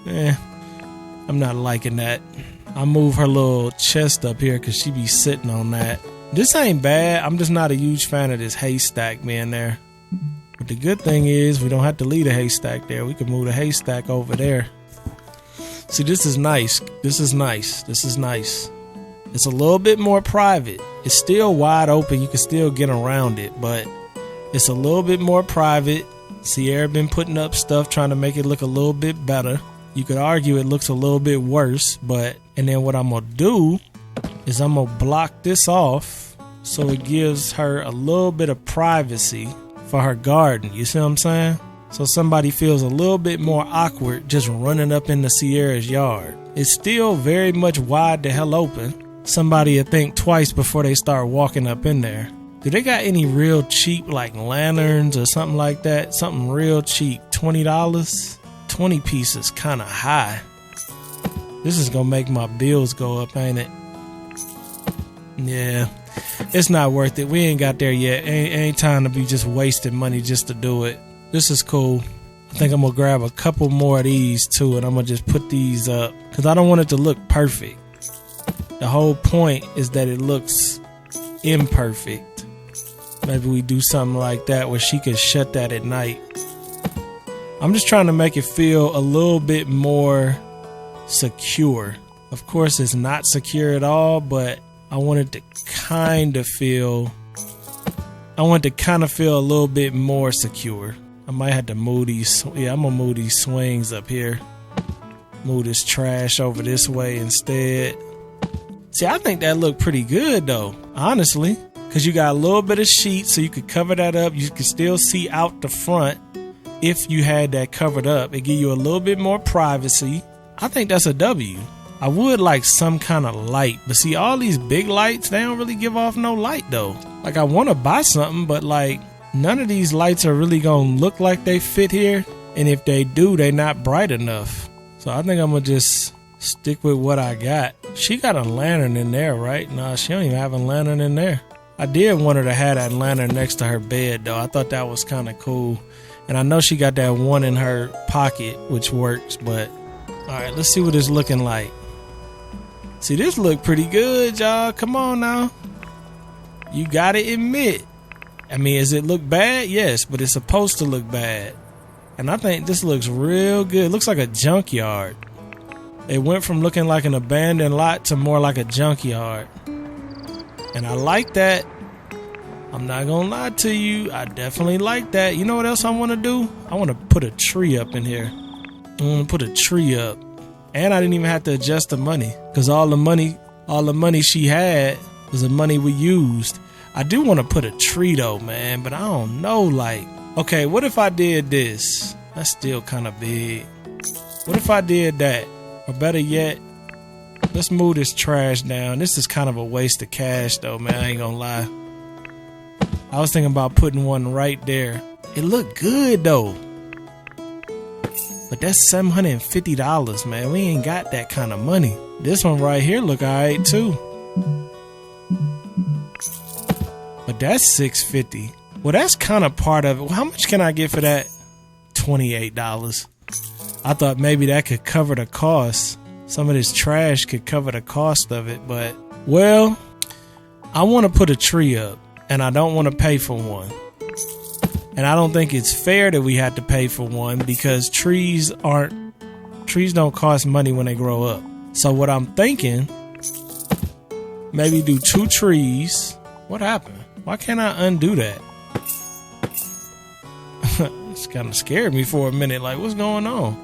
I'm not liking that. I'll move her little chest up here because she be sitting on that. This ain't bad. I'm just not a huge fan of this haystack being there. But the good thing is we don't have to leave a haystack there. We can move the haystack over there. See, this is nice. This is nice. This is nice. It's a little bit more private. It's still wide open. You can still get around it, but it's a little bit more private. Sierra been putting up stuff trying to make it look a little bit better. You could argue it looks a little bit worse, but, and then what I'm going to do is I'm going to block this off so it gives her a little bit of privacy for her garden. You see what I'm saying? So somebody feels a little bit more awkward just running up into Sierra's yard. It's still very much wide the hell open. Somebody will think twice before they start walking up in there. Do they got any real cheap like lanterns or something like that? Something real cheap, $20? 20 pieces kind of high. This is gonna make my bills go up, ain't it? Yeah, it's not worth it. We ain't got there yet. Ain't time to be just wasting money just to do it. This is cool. I think I'm gonna grab a couple more of these too, and I'm gonna just put these up because I don't want it to look perfect. The whole point is that it looks imperfect. Maybe we do something like that where she could shut that at night. I'm just trying to make it feel a little bit more secure. Of course, it's not secure at all, but I wanted to kind of feel a little bit more secure. I might have to move these. Yeah, I'm gonna move these swings up here. Move this trash over this way instead. See, I think that looked pretty good though, honestly, because you got a little bit of sheet so you could cover that up. You could still see out the front. If you had that covered up, it give you a little bit more privacy. I think that's a W. I would like some kind of light, but see, all these big lights, they don't really give off no light though. Like I want to buy something, but like none of these lights are really gonna look like they fit here, and if they do, they're not bright enough. So I think I'm gonna just stick with what I got. She got a lantern in there, right? Nah, she don't even have a lantern in there. I did want her to have that lantern next to her bed though. I thought that was kind of cool. And I know she got that one in her pocket, which works, but all right, let's see what it's looking like. See, this look pretty good, y'all. Come on now. You gotta admit. I mean, does it look bad? Yes, but it's supposed to look bad. And I think this looks real good. It looks like a junkyard. It went from looking like an abandoned lot to more like a junkyard. And I like that. I'm not gonna lie to you, I definitely like that. You know what else I want to do? I want to put a tree up in here. I want to put a tree up. And I didn't even have to adjust the money, because all the money she had was the money we used. I do want to put a tree though, man, but I don't know, like, okay, what if I did this? That's still kind of big. What if I did that? Or better yet, let's move this trash down. This is kind of a waste of cash though, man, I ain't gonna lie. I was thinking about putting one right there. It looked good though. But that's $750, man. We ain't got that kind of money. This one right here look alright too. But that's $650. Well, that's kind of part of it. How much can I get for that? $28. I thought maybe that could cover the cost. Some of this trash could cover the cost of it, but well, I want to put a tree up and I don't want to pay for one. And I don't think it's fair that we have to pay for one because trees don't cost money when they grow up. So what I'm thinking, maybe do 2 trees. What happened? Why can't I undo that? It's kind of scared me for a minute. Like, what's going on?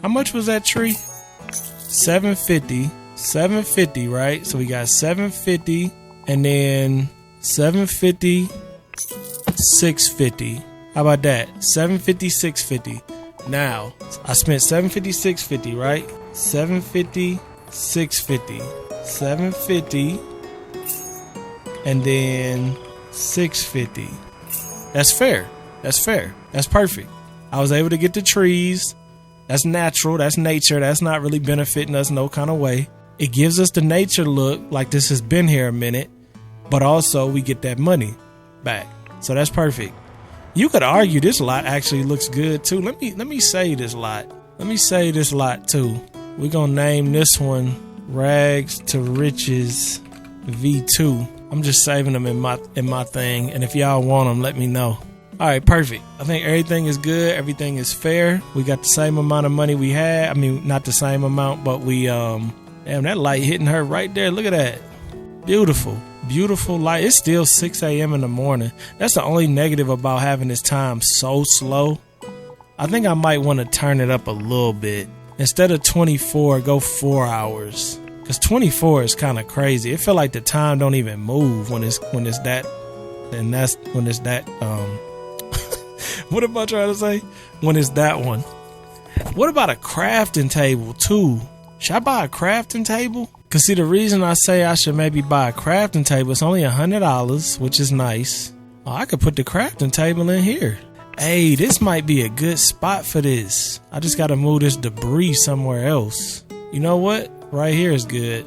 How much was that tree? $750. $750, right? So we got $750 and then $750, $650. How about that? $750, $650. Now, I spent $750, $650, right? $750, $650. $750 and then $650. That's fair. That's fair. That's perfect. I was able to get the trees. That's natural. That's nature. That's not really benefiting us no kind of way. It gives us the nature look like this has been here a minute, but also we get that money back. So that's perfect. You could argue this lot actually looks good too. Let me say this lot. Let me say this lot too. We're gonna name this one Rags to Riches V2. I'm just saving them in my thing, and if y'all want them, let me know. All right, perfect. I think everything is good. Everything is fair. We got the same amount of money we had. I mean, not the same amount, but we damn, that light hitting her right there. Look at that. Beautiful. Beautiful light. It's still 6 a.m. in the morning. That's the only negative about having this time so slow. I think I might want to turn it up a little bit. Instead of 24, go 4 hours. Because 24 is kind of crazy. It feel like the time don't even move when it's that. And that's when it's that. What am I trying to say? When it's that one. What about a crafting table too? Should I buy a crafting table? Cause see, the reason I say I should maybe buy a crafting table, it's only $100, which is nice. Oh, I could put the crafting table in here. Hey, this might be a good spot for this. I just gotta move this debris somewhere else. You know what? Right here is good.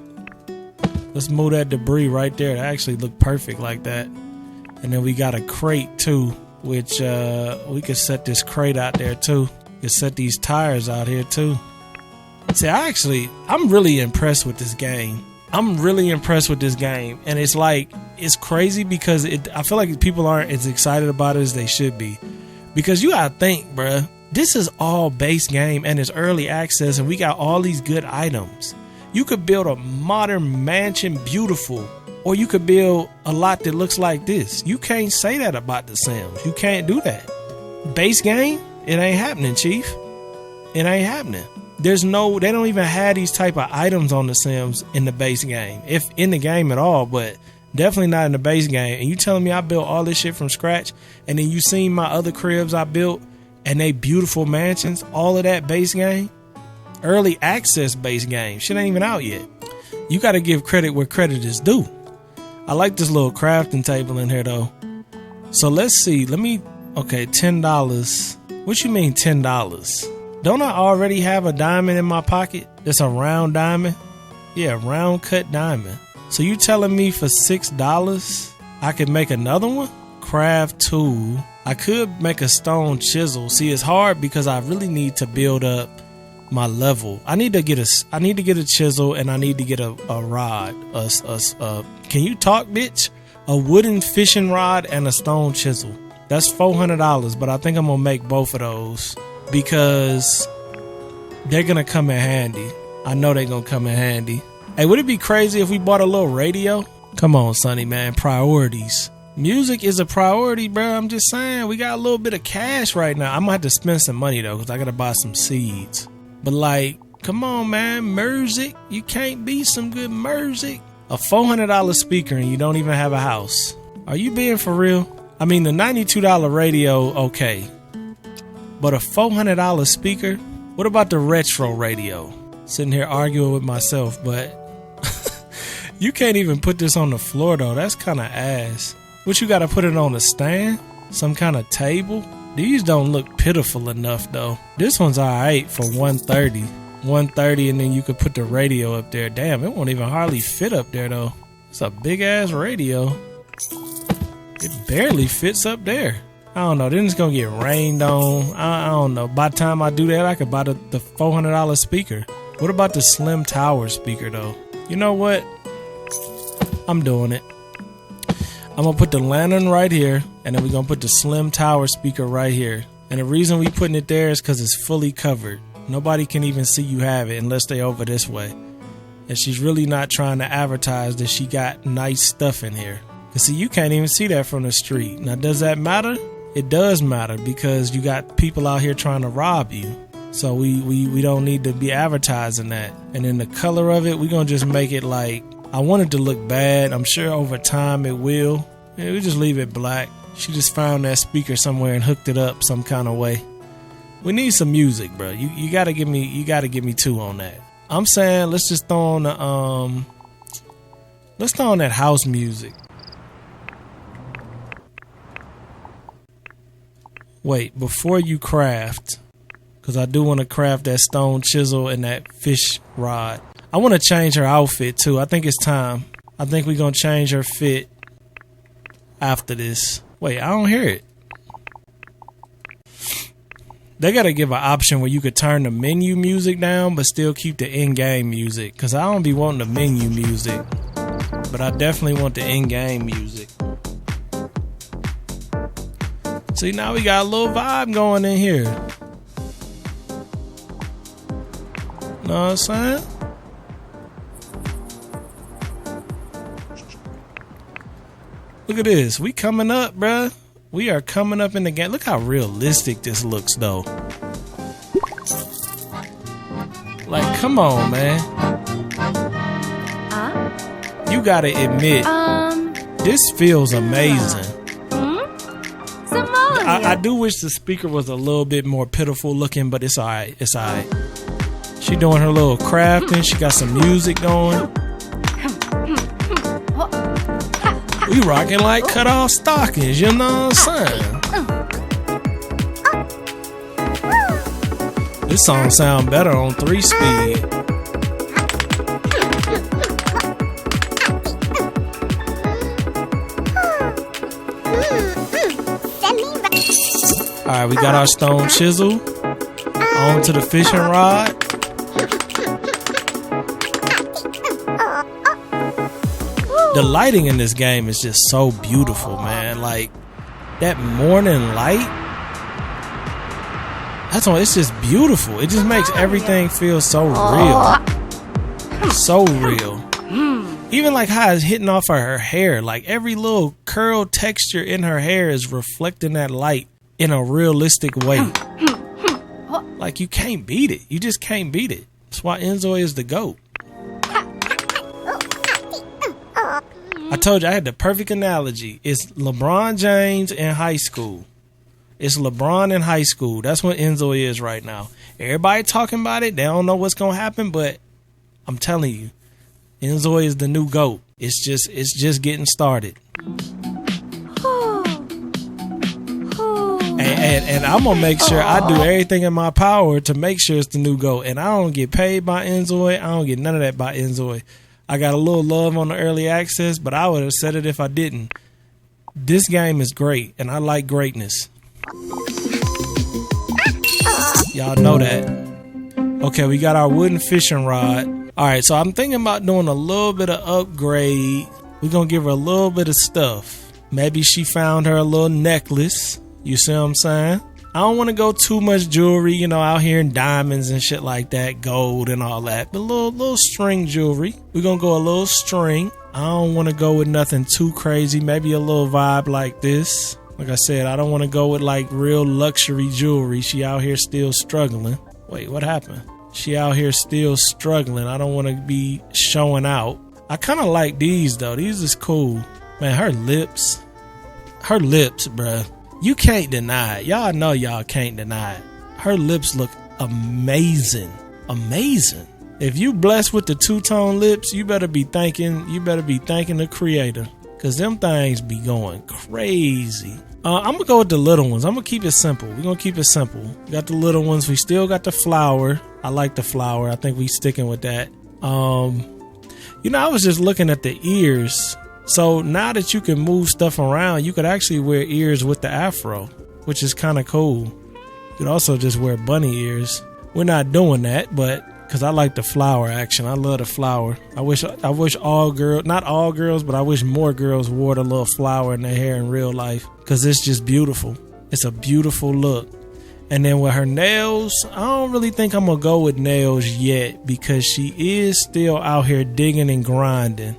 Let's move that debris right there. That actually look perfect like that. And then we got a crate too, which we could set this crate out there too. We could set these tires out here too. See, I'm really impressed with this game. I'm really impressed with this game. And it's like, it's crazy because I feel like people aren't as excited about it as they should be. Because you gotta think, bruh, this is all base game and it's early access and we got all these good items. You could build a modern mansion, beautiful, or you could build a lot that looks like this. You can't say that about The Sims. You can't do that. Base game, it ain't happening, Chief. It ain't happening. They don't even have these type of items on The Sims in the base game. If in the game at all, but definitely not in the base game. And you telling me I built all this shit from scratch, and then you seen my other cribs I built, and they beautiful mansions, all of that base game? Early access base game. Shit ain't even out yet. You gotta give credit where credit is due. I like this little crafting table in here though. So let's see. Okay, $10. What you mean $10? Don't I already have a diamond in my pocket? It's a round diamond? Yeah, round cut diamond. So you telling me for $6 I could make another one? Craft tool. I could make a stone chisel. See, it's hard because I really need to build up my level. I need to get a chisel and I need to get a rod. Can you talk, bitch? A wooden fishing rod and a stone chisel. That's $400, but I think I'm gonna make both of those because they're gonna come in handy. I know they're gonna come in handy. Hey, would it be crazy if we bought a little radio? Come on, Sonny, man. Priorities. Music is a priority, bro. I'm just saying, we got a little bit of cash right now. I'm gonna have to spend some money though, because I gotta buy some seeds. But like, come on, man. Music. You can't beat some good music. A $400 speaker and you don't even have a house. Are you being for real? I mean, the $92 radio, okay. But a $400 speaker? What about the retro radio? Sitting here arguing with myself, but you can't even put this on the floor though. That's kind of ass. What, you gotta put it on a stand? Some kind of table? These don't look pitiful enough though. This one's alright for 130. 130, and then you could put the radio up there. Damn, it won't even hardly fit up there though. It's a big ass radio. It barely fits up there. I don't know. Then it's gonna get rained on. I don't know. By the time I do that, I could buy the $400 speaker. What about the slim tower speaker though? You know what? I'm doing it. I'm gonna put the lantern right here, and then we're gonna put the slim tower speaker right here. And the reason we putting it there is because it's fully covered. Nobody can even see you have it unless they over this way. And she's really not trying to advertise that she got nice stuff in here. Cause see, you can't even see that from the street. Now, does that matter? It does matter because you got people out here trying to rob you. So we don't need to be advertising that. And then the color of it, we're gonna just make it like, I want it to look bad. I'm sure over time it will. Yeah, we just leave it black. She just found that speaker somewhere and hooked it up some kind of way. We need some music, bro. You gotta give me 2 on that. I'm saying let's just throw on the let's throw on that house music. Wait, before you craft, because I do want to craft that stone chisel and that fish rod. I want to change her outfit too. I think it's time. I think we're going to change her fit after this. Wait, I don't hear it. They got to give an option where you could turn the menu music down but still keep the in-game music. Because I don't be wanting the menu music. But I definitely want the in-game music. See, now we got a little vibe going in here. Know what I'm saying? Look at this. We coming up, bruh. We are coming up in the game. Look how realistic this looks, though. Like, come on, man. You gotta admit, this feels amazing. I do wish the speaker was a little bit more pitiful looking, but it's alright. It's alright. She doing her little crafting. She got some music going. We rocking like cut off stockings, you know what I'm saying? This song sound better on 3-speed. Alright, we got our stone chisel. On to the fishing rod. The lighting in this game is just so beautiful, man. Like, that morning light. That's why it's just beautiful. It just makes everything feel so real. So real. Even like how it's hitting off of her hair. Like, every little curl texture in her hair is reflecting that light in a realistic way. Like, you can't beat it. You just can't beat it. That's why inZOi is the GOAT. I told you I had the perfect analogy. It's LeBron James in high school. It's LeBron in high school. That's what inZOi is right now. Everybody talking about it. They don't know what's going to happen, but I'm telling you, inZOi is the new GOAT. It's just getting started. And I'm going to make sure I do everything in my power to make sure it's the new GOAT. And I don't get paid by inZOi. I don't get none of that by inZOi. I got a little love on the early access, but I would have said it if I didn't. This game is great, and I like greatness. Y'all know that. Okay, we got our wooden fishing rod. All right, so I'm thinking about doing a little bit of upgrade. We're going to give her a little bit of stuff. Maybe she found her a little necklace. You see what I'm saying? I don't want to go too much jewelry, you know, out here in diamonds and shit like that, gold and all that. But little string jewelry. We're going to go a little string. I don't want to go with nothing too crazy. Maybe a little vibe like this. Like I said, I don't want to go with like real luxury jewelry. She out here still struggling. Wait, what happened? She out here still struggling. I don't want to be showing out. I kind of like these though. These is cool. Man, her lips, bruh. You can't deny it. Y'all know y'all can't deny it. Her lips look amazing. Amazing. If you blessed with the two-tone lips, you better be thanking the creator. Cause them things be going crazy. I'm gonna go with the little ones. I'm gonna keep it simple. We're gonna keep it simple. We got the little ones. We still got the flower. I like the flower. I think we sticking with that. I was just looking at the ears. So now that you can move stuff around, you could actually wear ears with the afro, which is kind of cool. You could also just wear bunny ears. We're not doing that, but because I like the flower action. I love the flower. I wish all girls, not all girls, but I wish more girls wore the little flower in their hair in real life, because it's just beautiful. It's a beautiful look. And then with her nails, I don't really think I'm going to go with nails yet, because she is still out here digging and grinding.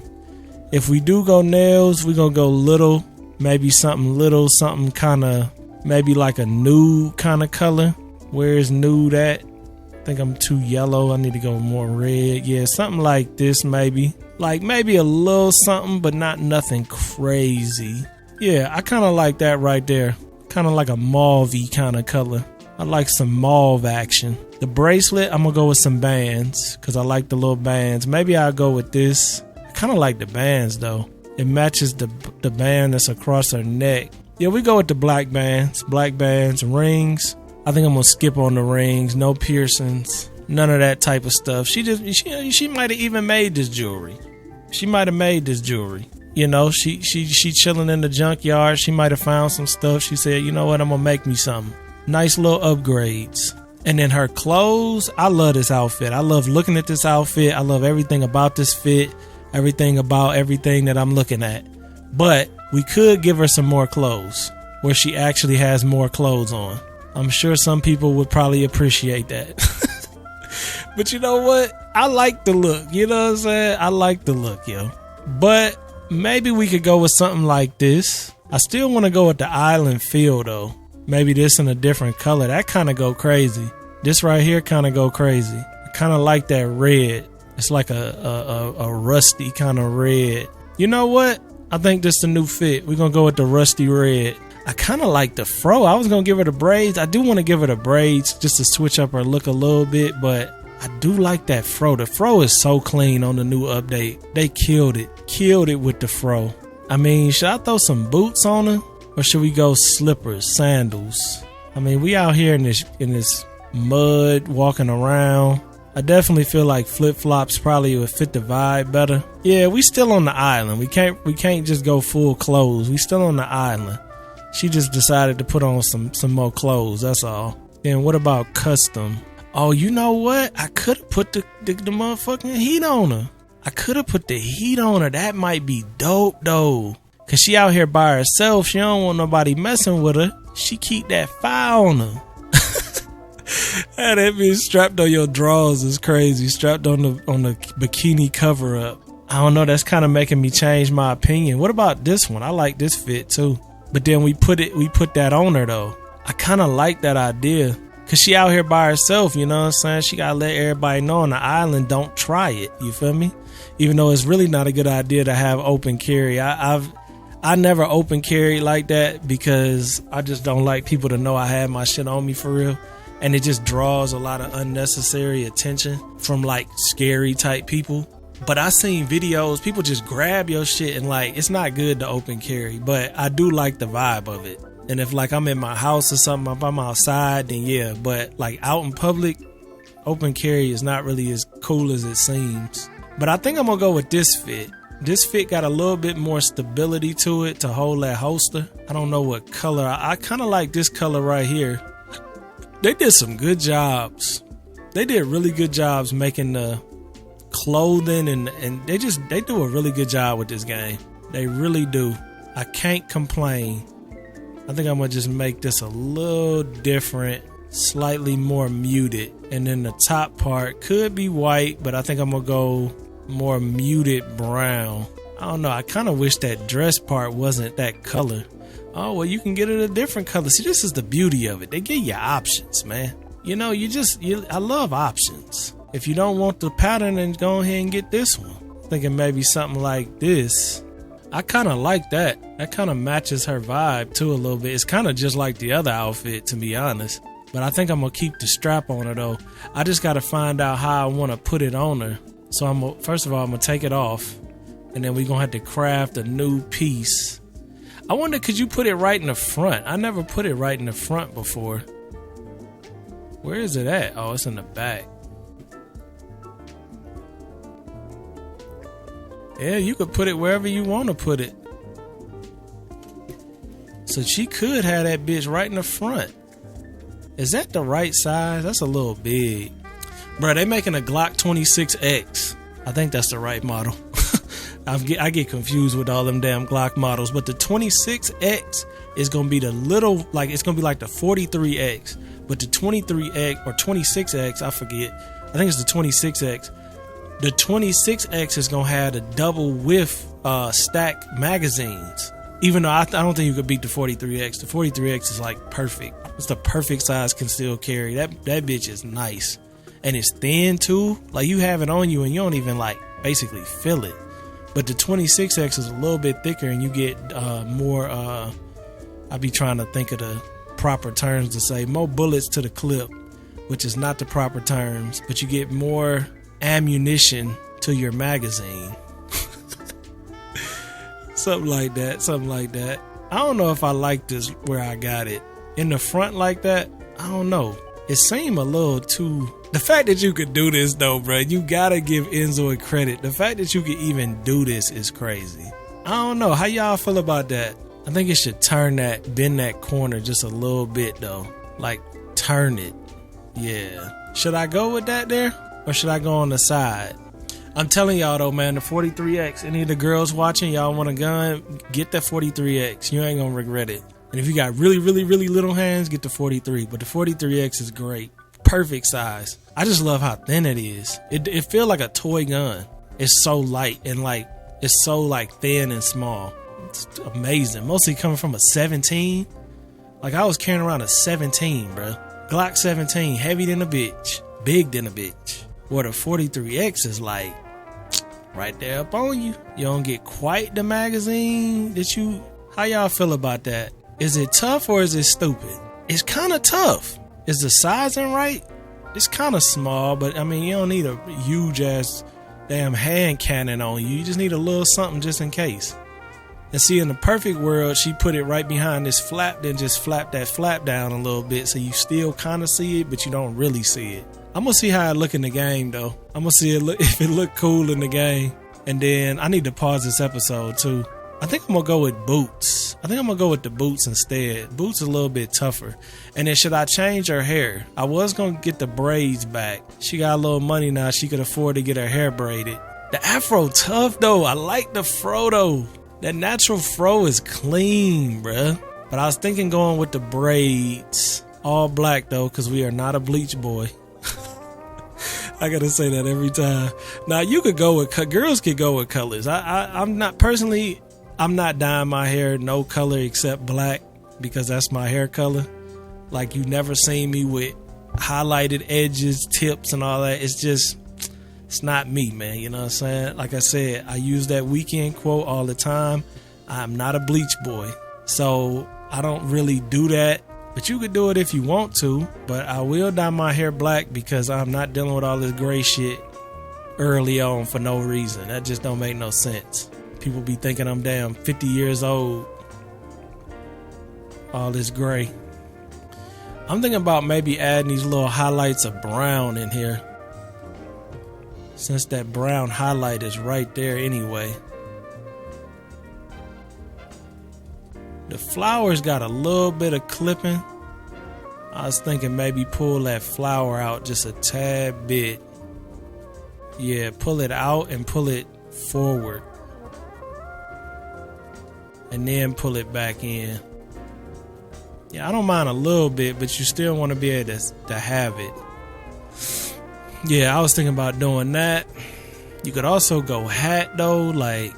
If we do go nails, we're going to go little, maybe something little, something kind of, maybe like a nude kind of color. Where is nude at? I think I'm too yellow. I need to go more red. Yeah, something like this maybe. Like maybe a little something, but not nothing crazy. Yeah, I kind of like that right there. Kind of like a mauve-y kind of color. I like some mauve action. The bracelet, I'm going to go with some bands because I like the little bands. Maybe I'll go with this. I kind of like the bands though. It matches the band that's across her neck. Yeah, we go with the black bands, rings. I think I'm going to skip on the rings. No piercings. None of that type of stuff. She might have even made this jewelry. She chilling in the junkyard. She might have found some stuff. She said, you know what? I'm going to make me something. Nice little upgrades. And then her clothes. I love this outfit. I love looking at this outfit. I love everything about this fit. Everything about everything that I'm looking at. But we could give her some more clothes where she actually has more clothes on. I'm sure some people would probably appreciate that. But you know what? I like the look. You know what I'm saying? I like the look, yo. But maybe we could go with something like this. I still want to go with the island feel, though. Maybe this in a different color. That kind of go crazy. This right here kind of go crazy. I kind of like that red. It's like a rusty kind of red. You know what? I think this is the new fit. We're going to go with the rusty red. I kind of like the fro. I was going to give her the braids. I do want to give her the braids just to switch up her look a little bit, but I do like that fro. The fro is so clean on the new update. They killed it. Killed it with the fro. I mean, should I throw some boots on her? Or should we go slippers, sandals? I mean, we out here in this mud walking around. I definitely feel like flip-flops probably would fit the vibe better. Yeah, we still on the island. We can't just go full clothes. We still on the island. She just decided to put on some more clothes, that's all. Then what about custom? Oh, you know what? I could have put the motherfucking heat on her. I could have put the heat on her. That might be dope, though. Because she out here by herself. She don't want nobody messing with her. She keep that fire on her. That bitch strapped on your drawers is crazy. Strapped on the bikini cover up. I don't know. That's kind of making me change my opinion. What about this one? I like this fit, too. But then we put that on her though. I kind of like that idea. Cause she out here by herself, you know what I'm saying? She gotta let everybody know on the island, don't try it. You feel me? Even though it's really not a good idea to have open carry. I never open carry like that because I just don't like people to know I have my shit on me for real. And it just draws a lot of unnecessary attention from like scary type people. But I seen videos, people just grab your shit and like, it's not good to open carry, but I do like the vibe of it. And if like I'm in my house or something, if I'm outside, then yeah, but like out in public, open carry is not really as cool as it seems. But I think I'm gonna go with this fit. This fit got a little bit more stability to it to hold that holster. I don't know what color. I kind of like this color right here. They did some good jobs. They did really good jobs making the clothing and they do a really good job with this game. They really do. I can't complain. I think I'm gonna just make this a little different, slightly more muted, and then the top part could be white, but I think I'm gonna go more muted brown. I don't know, I kind of wish that dress part wasn't that color. Oh well, you can get it a different color. See, this is the beauty of it. They give you options, man. You know, I love options. If you don't want the pattern, then go ahead and get this one. Thinking maybe something like this. I kind of like that. That kind of matches her vibe too a little bit. It's kind of just like the other outfit, to be honest. But I think I'm going to keep the strap on her though. I just got to find out how I want to put it on her. So first of all, I'm going to take it off. And then we're going to have to craft a new piece. I wonder, could you put it right in the front? I never put it right in the front before. Where is it at? Oh, it's in the back. Yeah, you could put it wherever you want to put it. So she could have that bitch right in the front. Is that the right size? That's a little big. Bro, they making a Glock 26X. I think that's the right model. I get confused with all them damn Glock models. But the 26X is going to be the little, like, it's going to be like the 43X. But the 23X or 26X, I forget. I think it's the 26X. The 26X is going to have the double width stack magazines. Even though I don't think you could beat the 43X. The 43X is like perfect. It's the perfect size can still carry. That bitch is nice. And it's thin too. Like you have it on you and you don't even like basically feel it. But the 26X is a little bit thicker and you get more, I be trying to think of the proper terms to say, more bullets to the clip, which is not the proper terms, but you get more ammunition to your magazine. Something like that. I don't know if I like this where I got it. In the front like that, I don't know. It seemed a little too... The fact that you could do this though, bro, you gotta give inZOi credit. The fact that you could even do this is crazy. I don't know. How y'all feel about that? I think it should bend that corner just a little bit though. Like, turn it. Yeah. Should I go with that there? Or should I go on the side? I'm telling y'all though, man, the 43X, any of the girls watching, y'all want a gun, get that 43X. You ain't gonna regret it. And if you got really, really, really little hands, get the 43. But the 43X is great. Perfect size. I just love how thin it is. It feels like a toy gun. It's so light and like, it's so like thin and small. It's amazing. Mostly coming from a 17. Like I was carrying around a 17, bro. Glock 17, heavy than a bitch. Big than a bitch. Where the 43X is like, right there up on you. You don't get quite the magazine that you... How y'all feel about that? Is it tough or is it stupid? It's kind of tough. Is the sizing right? It's kind of small, but I mean, you don't need a huge ass damn hand cannon on you. You just need a little something just in case. And see, in the perfect world, she put it right behind this flap, then just flap that flap down a little bit so you still kind of see it, but you don't really see it. I'm gonna see how it look in the game though. I'm gonna see if it look cool in the game. And then I need to pause this episode too. I think I'm gonna go with boots. I think I'm gonna go with the boots instead. Boots are a little bit tougher. And then should I change her hair? I was gonna get the braids back. She got a little money now. She could afford to get her hair braided. The afro tough though. I like the fro though. That natural fro is clean, bruh. But I was thinking going with the braids. All black though, because we are not a bleach boy. I gotta say that every time. Now you could go with girls could go with colors. I'm not personally. I'm not dyeing my hair no color except black because that's my hair color. Like you never seen me with highlighted edges, tips, and all that. It's not me, man. You know what I'm saying? Like I said, I use that weekend quote all the time. I'm not a bleach boy, so I don't really do that. But you could do it if you want to. But I will dye my hair black because I'm not dealing with all this gray shit early on for no reason. That just don't make no sense. People be thinking I'm damn 50 years old. All this gray. I'm thinking about maybe adding these little highlights of brown in here. Since that brown highlight is right there anyway. The flowers got a little bit of clipping. I was thinking maybe pull that flower out just a tad bit. Yeah, pull it out and pull it forward. And then pull it back in. Yeah, I don't mind a little bit, but you still want to be able to have it. Yeah, I was thinking about doing that. You could also go hat though. Like,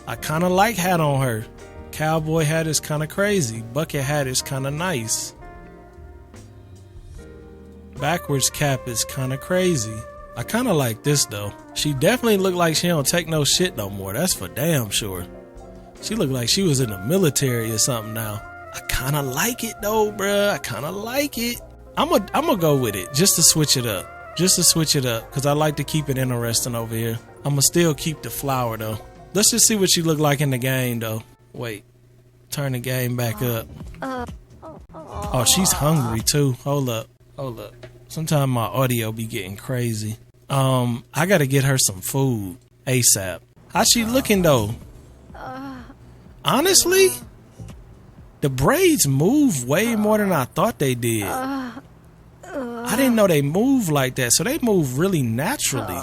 I kind of like hat on her. Cowboy hat is kind of crazy. Bucket hat is kind of nice. Backwards cap is kind of crazy. I kind of like this though. She definitely look like she don't take no shit no more. That's for damn sure. She looked like she was in the military or something now. I kind of like it though, bruh. I kind of like it. I'm gonna go with it just to switch it up. Just to switch it up because I like to keep it interesting over here. I'm gonna still keep the flower though. Let's just see what she look like in the game though. Wait, Turn the game back up. Oh, she's hungry too. Hold up. Sometimes my audio be getting crazy. I gotta get her some food ASAP. How's she looking though? Honestly, the braids move way more than I thought they did. I didn't know they move like that, so they move really naturally.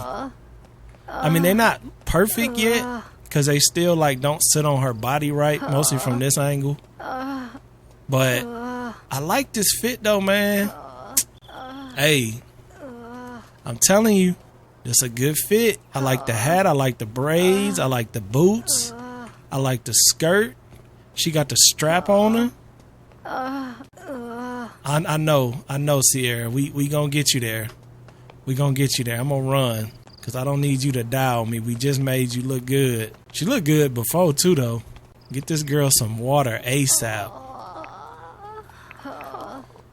I mean, they're not perfect yet, because they still like don't sit on her body right, mostly from this angle. But I like this fit though, man. Hey, I'm telling you, it's a good fit. I like the hat, I like the braids, I like the boots, I like the skirt. She got the strap on her. I know, Sierra. We gonna get you there. We gonna get you there. I'm gonna run, because I don't need you to die on me. We just made you look good. She looked good before too though. Get this girl some water ASAP.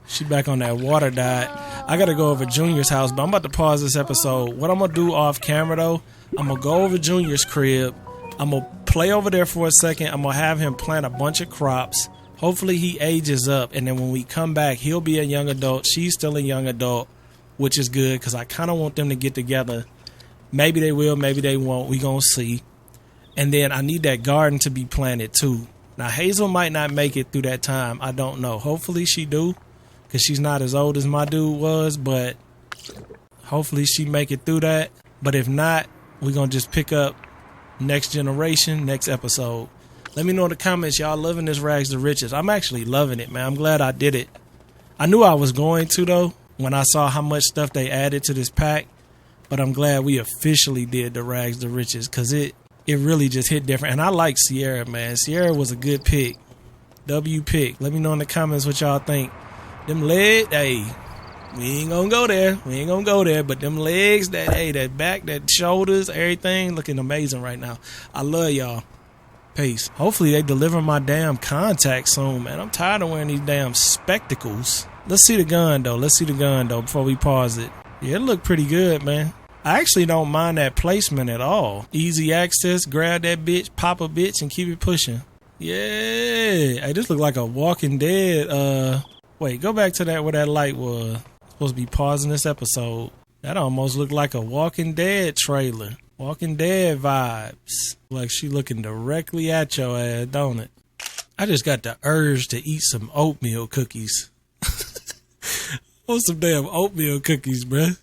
She back on that water diet. I gotta go over Junior's house, but I'm about to pause this episode. What I'm gonna do off camera though, I'm gonna go over Junior's crib. I'm gonna play over there for a second. I'm gonna have him plant a bunch of crops. Hopefully he ages up, and then when we come back, he'll be a young adult. She's still a young adult, which is good, because I kind of want them to get together. Maybe they will, maybe they won't. We gonna see. And then I need that garden to be planted too. Now Hazel might not make it through that time. I don't know. Hopefully she do, because she's not as old as my dude was, but hopefully she make it through that. But if not, we're gonna just pick up next generation, next episode. Let me know in the comments, y'all loving this Rags to Riches. I'm actually loving it, man. I'm glad I did it. I knew I was going to though, when I saw how much stuff they added to this pack. But I'm glad we officially did the Rags to Riches, because it really just hit different. And I like Sierra, man. Sierra was a good pick. W pick. Let me know in the comments what y'all think. Them legs, hey, we ain't gonna go there. But them legs, that back, that shoulders, everything looking amazing right now. I love y'all. Peace. Hopefully they deliver my damn contacts soon, man. I'm tired of wearing these damn spectacles. Let's see the gun though. Before we pause it. Yeah, it looked pretty good, man. I actually don't mind that placement at all. Easy access, grab that bitch, pop a bitch, and keep it pushing. Yeah. Hey, this look like a Walking Dead. Wait, go back to that where that light was. Supposed to be pausing this episode. That almost looked like a Walking Dead trailer. Walking Dead vibes. Like she looking directly at your ass, don't it? I just got the urge to eat some oatmeal cookies. Want some damn oatmeal cookies, bruh.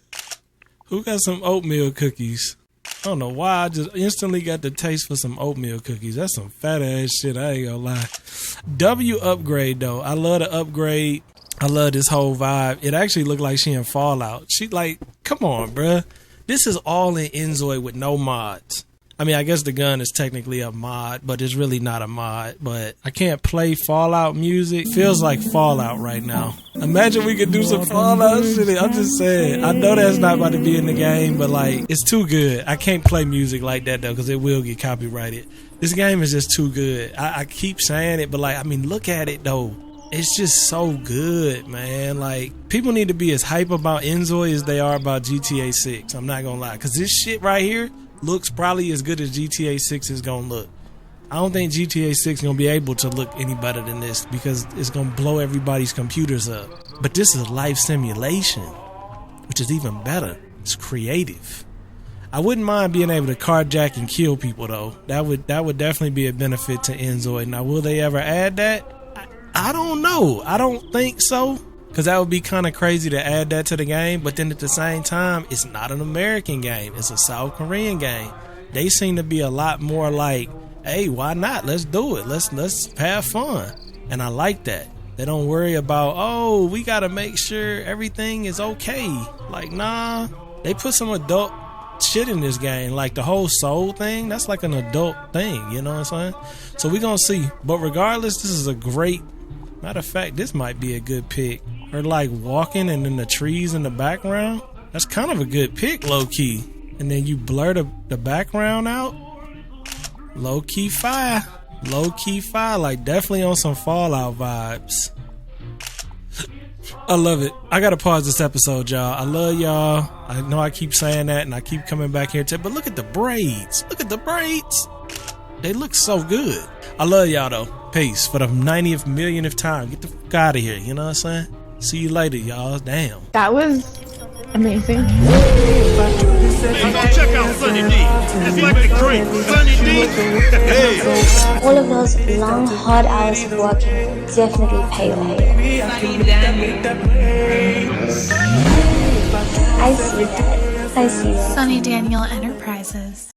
Who got some oatmeal cookies? I don't know why I just instantly got the taste for some oatmeal cookies. That's some fat ass shit, I ain't gonna lie. W upgrade though. I love the upgrade. I love this whole vibe. It actually looked like she in Fallout. She like, come on, bruh. This is all in inZOi with no mods. I mean, I guess the gun is technically a mod, but it's really not a mod. But I can't play Fallout music. Feels like Fallout right now. Imagine we could do some Fallout shit. I'm just saying. I know that's not about to be in the game, but like, it's too good. I can't play music like that though, because it will get copyrighted. This game is just too good. I keep saying it, but like, I mean, look at it though. It's just so good, man. Like, people need to be as hype about inZOi as they are about GTA 6. I'm not gonna lie, because this shit right here looks probably as good as GTA 6 is gonna look. I don't think GTA 6 gonna be able to look any better than this, because it's gonna blow everybody's computers up. But this is life simulation, which is even better. It's creative. I wouldn't mind being able to carjack and kill people though. That would definitely be a benefit to inZOi. Now, will they ever add that? I don't know. I don't think so, because that would be kind of crazy to add that to the game. But then at the same time, it's not an American game. It's a South Korean game. They seem to be a lot more like, hey, why not? Let's do it. Let's have fun. And I like that. They don't worry about, oh, we got to make sure everything is okay. Like, nah. They put some adult shit in this game. Like the whole soul thing, that's like an adult thing. You know what I'm saying? So we're going to see. But regardless, this is a great... Matter of fact, this might be a good pick. Or like walking and then the trees in the background. That's kind of a good pick, low-key. And then you blur the background out. Low-key fire. Low-key fire. Like definitely on some Fallout vibes. I love it. I gotta pause this episode, y'all. I love y'all. I know I keep saying that and I keep coming back here to it, but look at the braids. Look at the braids. They look so good. I love y'all though. Peace. For the 90th millionth time. Get the fuck out of here. You know what I'm saying? See you later, y'all. Damn. That was amazing. Hey, go check out Sonny D. It's like the great Sonny D. Hey. All of those long, hard hours of working will definitely pay off. I see that. Sonny Daniel Enterprises.